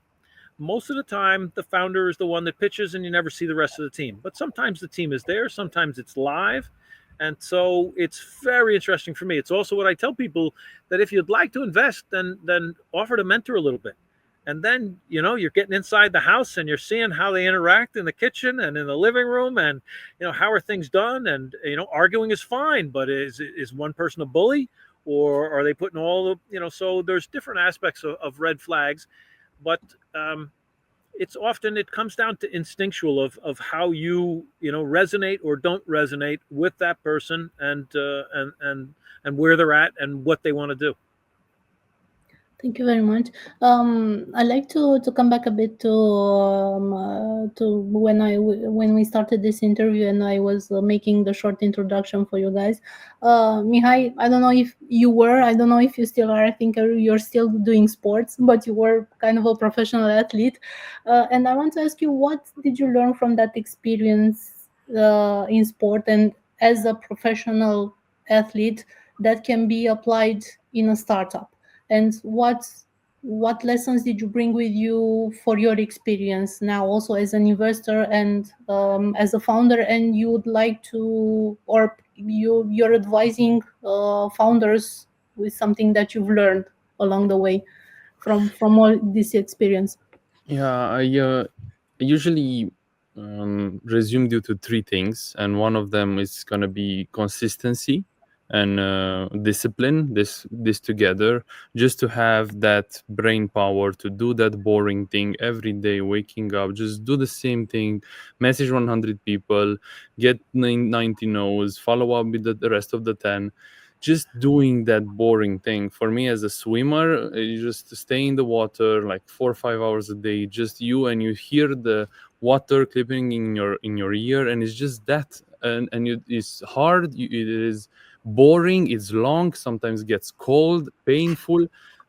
Speaker 1: Most of the time, the founder is the one that pitches and you never see the rest of the team. But sometimes the team is there. Sometimes it's live. And so it's very interesting for me. It's also what I tell people, that if you'd like to invest, then offer to mentor a little bit. And then, you're getting inside the house and you're seeing how they interact in the kitchen and in the living room, and, how are things done? And, arguing is fine, but is one person a bully, or are they putting all the, so there's different aspects of red flags, but it comes down to instinctual of how you, resonate or don't resonate with that person, and where they're at and what they want to do.
Speaker 3: Thank you very much. I'd like to come back a bit to when we started this interview and I was making the short introduction for you guys. Mihai, I don't know if you still are. I think you're still doing sports, but you were kind of a professional athlete. And I want to ask you, what did you learn from that experience in sport and as a professional athlete that can be applied in a startup? And what lessons did you bring with you for your experience now, also as an investor and as a founder? And you would like to, or you're advising founders with something that you've learned along the way from all this experience?
Speaker 2: I usually resume due to 3 things, and one of them is going to be consistency. and discipline, this together, just to have that brain power to do that boring thing every day, waking up, just do the same thing, message 100 people, get 90 no's, follow up with the rest of the 10. Just doing that boring thing. For me as a swimmer, you just stay in the water like 4 or 5 hours a day, just you, and you hear the water clipping in your ear, and it's just that. And it's hard, it is boring, it's long, sometimes gets cold, painful,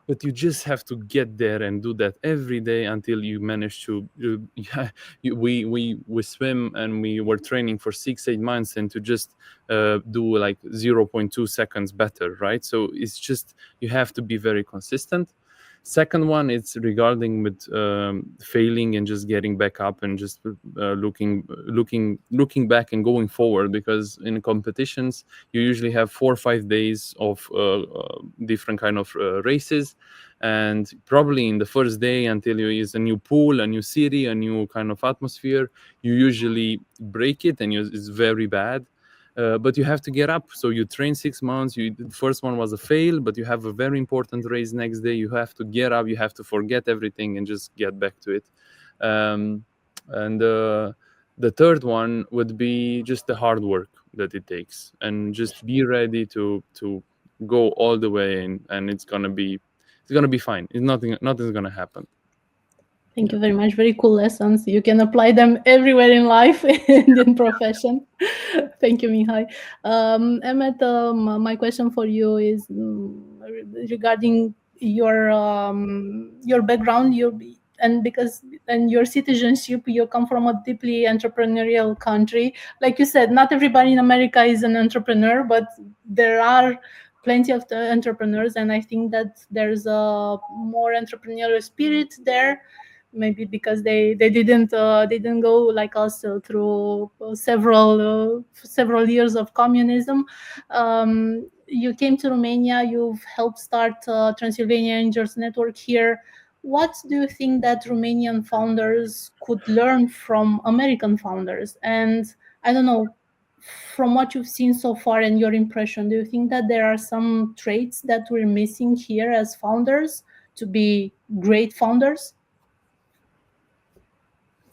Speaker 2: but you just have to get there and do that every day until you manage to we swim, and we were training for 6-8 months, and to just do like 0.2 seconds better, right? So it's just, you have to be very consistent. Second one, it's regarding with failing and just getting back up, and just looking back and going forward, because in competitions you usually have 4 or 5 days of different kind of races, and probably in the first day, until you use a new pool, a new city, a new kind of atmosphere, you usually break it, and it's very bad. But you have to get up. So you train 6 months. The first one was a fail, but you have a very important race next day. You have to get up. You have to forget everything and just get back to it. And the third one would be just the hard work that it takes, and just be ready to go all the way, and it's gonna be fine. Nothing's gonna happen.
Speaker 3: Thank you very much. Very cool lessons. You can apply them everywhere in life and in profession. Thank you, Mihai. Emmett, my question for you is regarding your background, and your citizenship. You come from a deeply entrepreneurial country. Like you said, not everybody in America is an entrepreneur, but there are plenty of entrepreneurs, and I think that there's a more entrepreneurial spirit there. Maybe because they didn't go like us through several years of communism. You came to Romania. You've helped start Transylvania Angels Network here. What do you think that Romanian founders could learn from American founders? And I don't know, from what you've seen so far and your impression, do you think that there are some traits that we're missing here as founders to be great founders?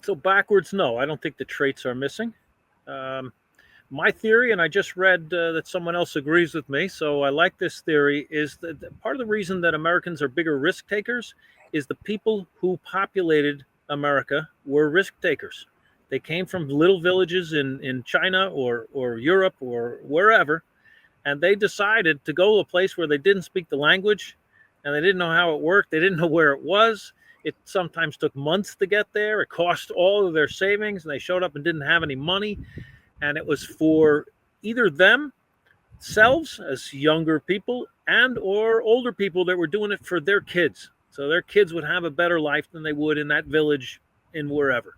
Speaker 1: So backwards, no, I don't think the traits are missing. My theory, and I just read that someone else agrees with me, so I like this theory, is that part of the reason that Americans are bigger risk takers is the people who populated America were risk takers. They came from little villages in China or Europe or wherever, and they decided to go to a place where they didn't speak the language, and they didn't know how it worked. They didn't know where it was. It sometimes took months to get there. It cost all of their savings, and they showed up and didn't have any money. And it was for either themselves as younger people and or older people that were doing it for their kids. So their kids would have a better life than they would in that village in wherever.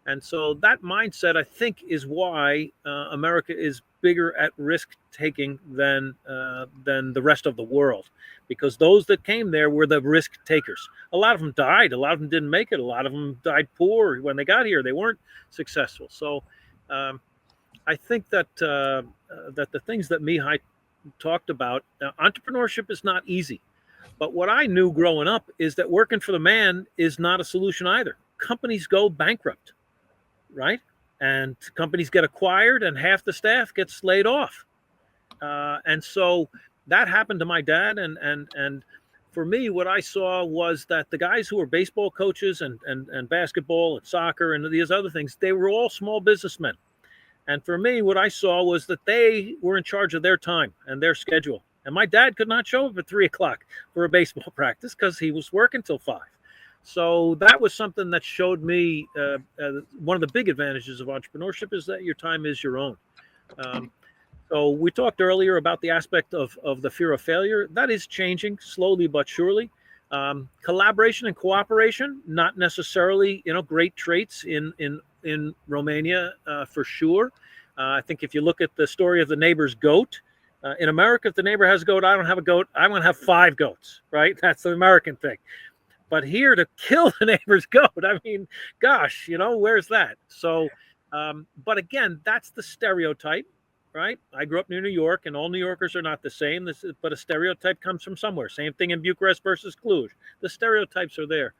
Speaker 1: And so that mindset, I think, is why America is bigger at risk taking than the rest of the world, because those that came there were the risk takers. A lot of them died. A lot of them didn't make it. A lot of them died poor when they got here. They weren't successful. So I think that that the things that Mihai talked about, entrepreneurship is not easy. But what I knew growing up is that working for the man is not a solution either. Companies go bankrupt, right? And companies get acquired and half the staff gets laid off. And so that happened to my dad. And for me, what I saw was that the guys who were baseball coaches and basketball and soccer and these other things, they were all small businessmen. And for me, what I saw was that they were in charge of their time and their schedule. And my dad could not show up at 3 o'clock for a baseball practice because he was working till 5. So that was something that showed me one of the big advantages of entrepreneurship is that your time is your own. So we talked earlier about the aspect of the fear of failure. That is changing slowly but surely. Collaboration and cooperation, not necessarily, great traits in Romania for sure. I think if you look at the story of the neighbor's goat, in America, if the neighbor has a goat, I don't have a goat, I'm going to have 5 goats, right? That's the American thing. But here, to kill the neighbor's goat, I mean, gosh, where's that? So, but again, that's the stereotype. right? I grew up near New York, and all New Yorkers are not the same. But a stereotype comes from somewhere. Same thing in Bucharest versus Cluj. The stereotypes are there.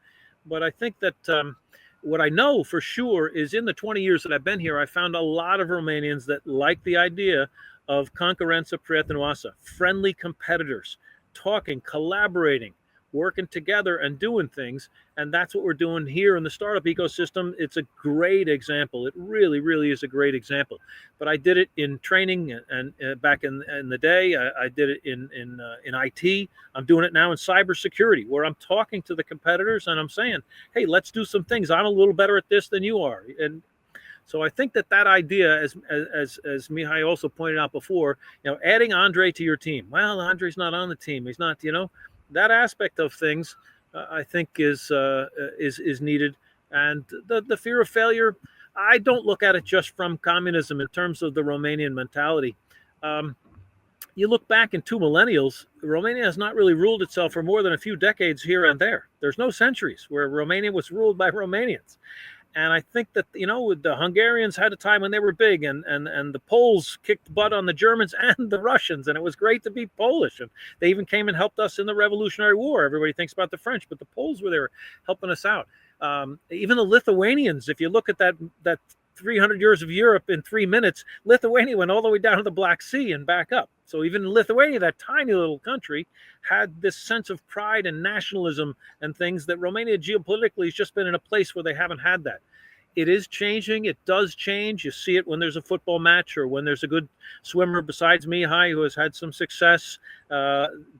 Speaker 1: But I think that what I know for sure is in the 20 years that I've been here, I found a lot of Romanians that like the idea of concurență prietenoasă, friendly competitors, talking, collaborating, working together and doing things. And that's what we're doing here in the startup ecosystem. It's a great example. It really, really is a great example. But I did it in training and back in the day. I did it in IT. I'm doing it now in cybersecurity, where I'm talking to the competitors and I'm saying, hey, let's do some things. I'm a little better at this than you are. And so I think that idea, as Mihai also pointed out before, adding Andre to your team. Well, Andre's not on the team. He's not, that aspect of things, I think is needed. And the fear of failure, I don't look at it just from communism in terms of the Romanian mentality. You look back in 2 millennials, Romania has not really ruled itself for more than a few decades here and there. There's no centuries where Romania was ruled by Romanians. And I think that, the Hungarians had a time when they were big, and the Poles kicked butt on the Germans and the Russians. And it was great to be Polish. And they even came and helped us in the Revolutionary War. Everybody thinks about the French, but the Poles were there helping us out. Even the Lithuanians, if you look at that 300 years of Europe in 3 minutes, Lithuania went all the way down to the Black Sea and back up. So even in Lithuania, that tiny little country, had this sense of pride and nationalism and things that Romania geopolitically has just been in a place where they haven't had that. It is changing. It does change. You see it when there's a football match or when there's a good swimmer besides Mihai who has had some success.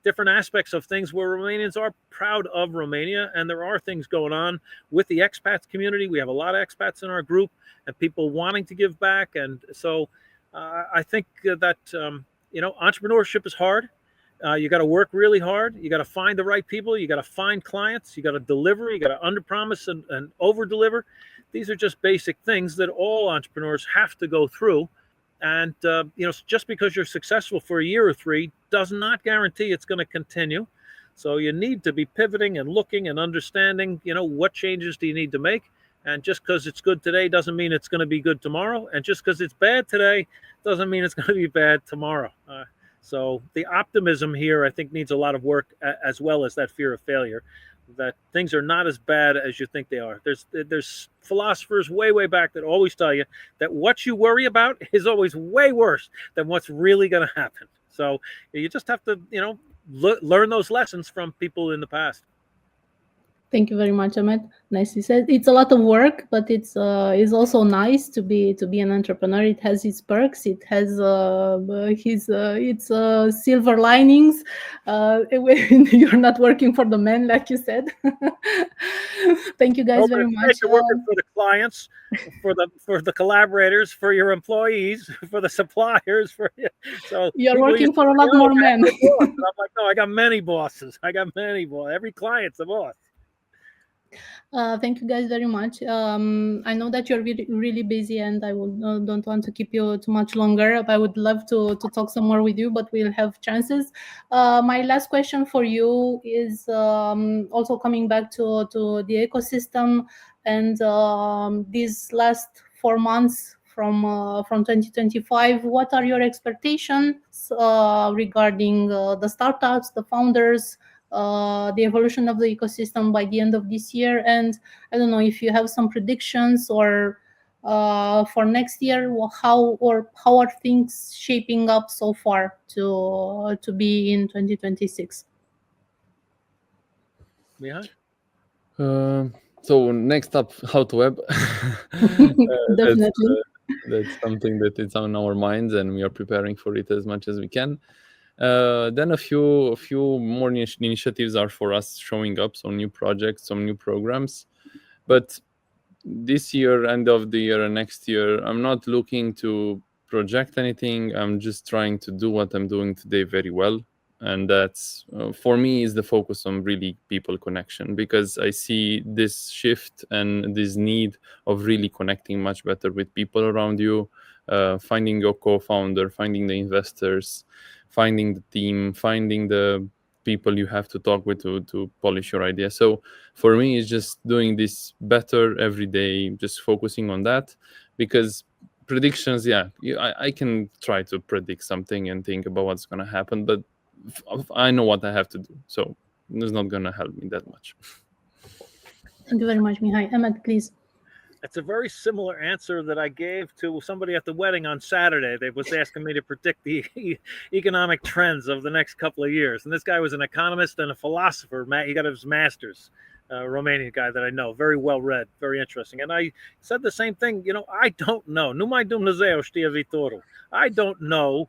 Speaker 1: Different aspects of things where Romanians are proud of Romania, and there are things going on with the expats community. We have a lot of expats in our group and people wanting to give back. And so I think that, entrepreneurship is hard. You got to work really hard. You got to find the right people. You got to find clients. You got to deliver. You got to underpromise and over-deliver. These are just basic things that all entrepreneurs have to go through. And, just because you're successful for a year or 3 does not guarantee it's going to continue. So you need to be pivoting and looking and understanding, what changes do you need to make? And just because it's good today doesn't mean it's going to be good tomorrow. And just because it's bad today doesn't mean it's going to be bad tomorrow. So the optimism here, I think, needs a lot of work, as well as that fear of failure, that things are not as bad as you think they are. There's philosophers way back that always tell you that what you worry about is always way worse than what's really going to happen. So you just have to, learn those lessons from people in the past.
Speaker 3: Thank you very much, Emmett. Nicely said. It's a lot of work, but it's also nice to be an entrepreneur. It has its perks. It has its silver linings. When you're not working for the men, like you said. Thank you guys very much.
Speaker 1: You're working for the clients, for the collaborators, for your employees, for the suppliers. So
Speaker 3: you're working for a lot more men.
Speaker 1: I'm like, no, I got many bosses. Every client's a boss.
Speaker 3: Thank you guys very much. I know that you're really, really busy, and I don't want to keep you too much longer. I would love to talk some more with you, but we'll have chances. My last question for you is also coming back to the ecosystem and these last 4 months from 2025. What are your expectations regarding the startups, the founders, the evolution of the ecosystem by the end of this year? And I don't know if you have some predictions or for next year, how are things shaping up so far to be in 2026?
Speaker 1: Mihai?
Speaker 2: So next up, how to web.
Speaker 3: Definitely.
Speaker 2: That's something that is on our minds, and we are preparing for it as much as we can. Then a few more initiatives are for us showing up, some new projects, some new programs. But this year, end of the year and next year, I'm not looking to project anything. I'm just trying to do what I'm doing today very well. And that's, for me, is the focus on really people connection, because I see this shift and this need of really connecting much better with people around you, finding your co-founder, finding the investors, finding the team, finding the people you have to talk with to polish your idea. So for me, it's just doing this better every day, just focusing on that, because predictions, yeah, I can try to predict something and think about what's going to happen, but I know what I have to do, so it's not going to help me that much.
Speaker 3: Thank you very much, Mihai. Emmett, please.
Speaker 1: It's a very similar answer that I gave to somebody at the wedding on Saturday. They was asking me to predict the economic trends of the next couple of years. And this guy was an economist and a philosopher. He got his master's, Romanian guy that I know, very well read, very interesting. And I said the same thing. I don't know. Numai Dumnezeu știe viitorul. I don't know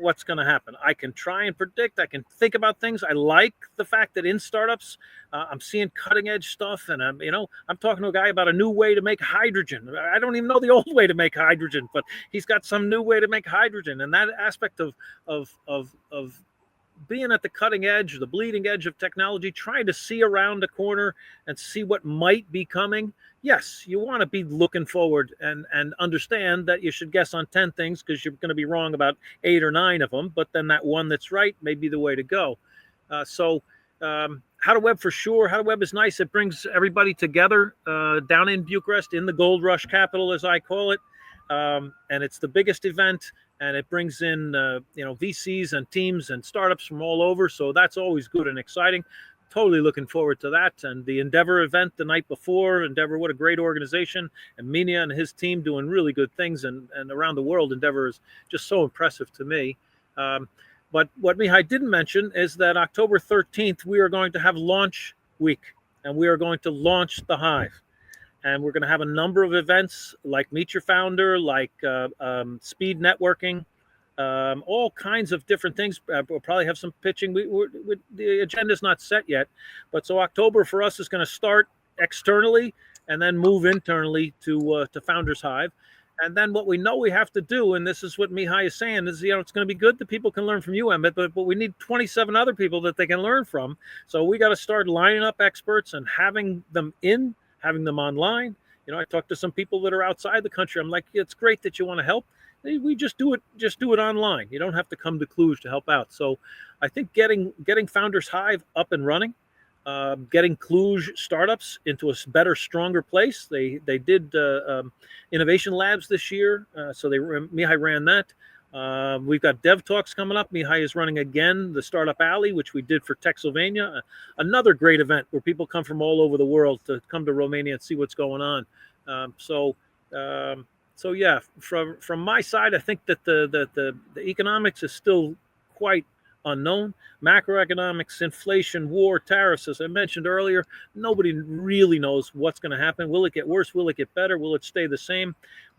Speaker 1: what's going to happen. I can try and predict. I can think about things. I like the fact that in startups, I'm seeing cutting edge stuff, and I'm talking to a guy about a new way to make hydrogen. I don't even know the old way to make hydrogen, but he's got some new way to make hydrogen. And that aspect of being at the cutting edge, the bleeding edge of technology, trying to see around the corner and see what might be coming. Yes, you want to be looking forward and understand that you should guess on 10 things because you're going to be wrong about 8 or 9 of them, but then that one that's right may be the way to go. How to Web for sure. How to Web is nice. It brings everybody together down in Bucharest, in the gold rush capital, as I call it. And it's the biggest event, and it brings in VCs and teams and startups from all over. So that's always good and exciting. Totally looking forward to that. And the Endeavor event the night before. Endeavor, what a great organization. And Minia and his team doing really good things. And around the world, Endeavor is just so impressive to me. But what Mihai didn't mention is that October 13th, we are going to have launch week. And we are going to launch the Hive. And we're going to have a number of events like Meet Your Founder, like speed networking, all kinds of different things. We'll probably have some pitching. The agenda is not set yet, but so October for us is going to start externally and then move internally to Founders Hive. And then what we know we have to do, and this is what Mihai is saying, is it's going to be good that people can learn from you, Emmett, but we need 27 other people that they can learn from. So we got to start lining up experts and having them online. I talked to some people that are outside the country. I'm like, it's great that you want to help. We just do it online. You don't have to come to Cluj to help out. So I think getting Founders Hive up and running, getting Cluj Startups into a better, stronger place. They did innovation labs this year. So Mihai ran that. We've got Dev Talks coming up. Mihai is running again the Startup Alley, which we did for Transylvania. Another great event where people come from all over the world to come to Romania and see what's going on. So yeah, from my side, I think that the economics is still quite unknown. Macroeconomics, inflation, war, tariffs, as I mentioned earlier, nobody really knows what's going to happen. Will it get worse? Will it get better? Will it stay the same?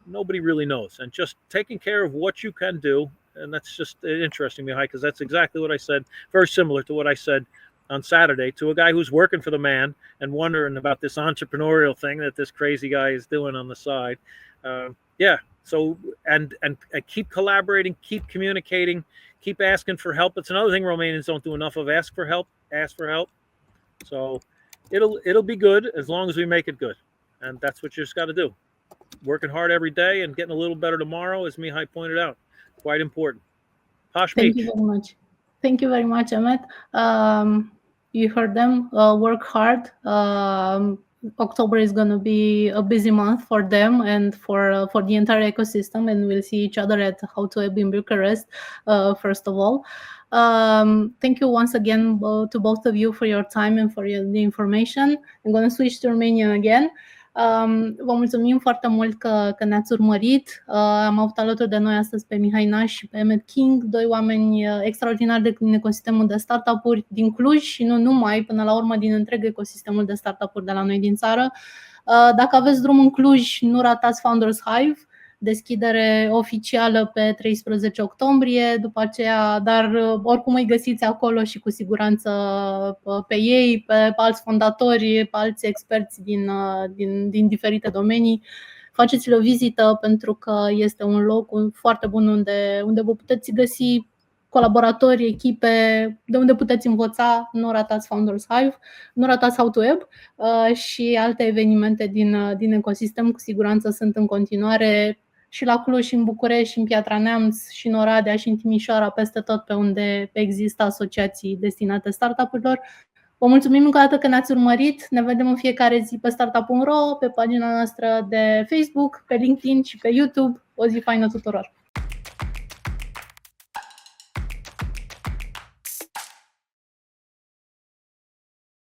Speaker 1: Nobody really knows. And just taking care of what you can do, and that's just interesting, Mihai, because that's exactly what I said, very similar to what I said on Saturday to a guy who's working for the man and wondering about this entrepreneurial thing that this crazy guy is doing on the side. So and keep collaborating, keep communicating, keep asking for help. It's another thing Romanians don't do enough of. Ask for help. So it'll be good as long as we make it good. And that's what you just got to do. Working hard every day and getting a little better tomorrow, as Mihai pointed out. Quite important.
Speaker 3: Thank you very much. Thank you very much, Emmett. You heard them. Work hard. October is going to be a busy month for them and for the entire ecosystem, and we'll see each other at How to Web in Bucharest, first of all. Thank you once again to both of you for your time and for the information. I'm going to switch to Romanian again. Vă mulțumim foarte mult că ne-ați urmărit. Am avut alături de noi astăzi pe Mihai Naș și pe Emmett King, doi oameni extraordinari din ecosistemul de startup-uri din Cluj și nu numai, până la urmă din întreg ecosistemul de startup-uri de la noi din țară. Dacă aveți drum în Cluj, nu ratați Founders Hive, deschidere oficială pe 13 octombrie, după aceea, dar oricum îi găsiți acolo și cu siguranță pe ei, pe alți fondatori, pe alți experți din diferite domenii. Faceți-le o vizită pentru că este un loc foarte bun unde vă puteți găsi colaboratori, echipe, de unde puteți învăța. Nu ratați Founders Hive, nu ratați How to Web și alte evenimente din ecosistem, cu siguranță sunt în continuare și la Cluj, și în București, și în Piatra Neamț, și în Oradea, și în Timișoara, peste tot pe unde există asociații destinate startup-urilor. Vă mulțumim încă o dată că ne-ați urmărit. Ne vedem în fiecare zi pe startup.ro, pe pagina noastră de Facebook, pe LinkedIn și pe YouTube. O zi faină tuturor!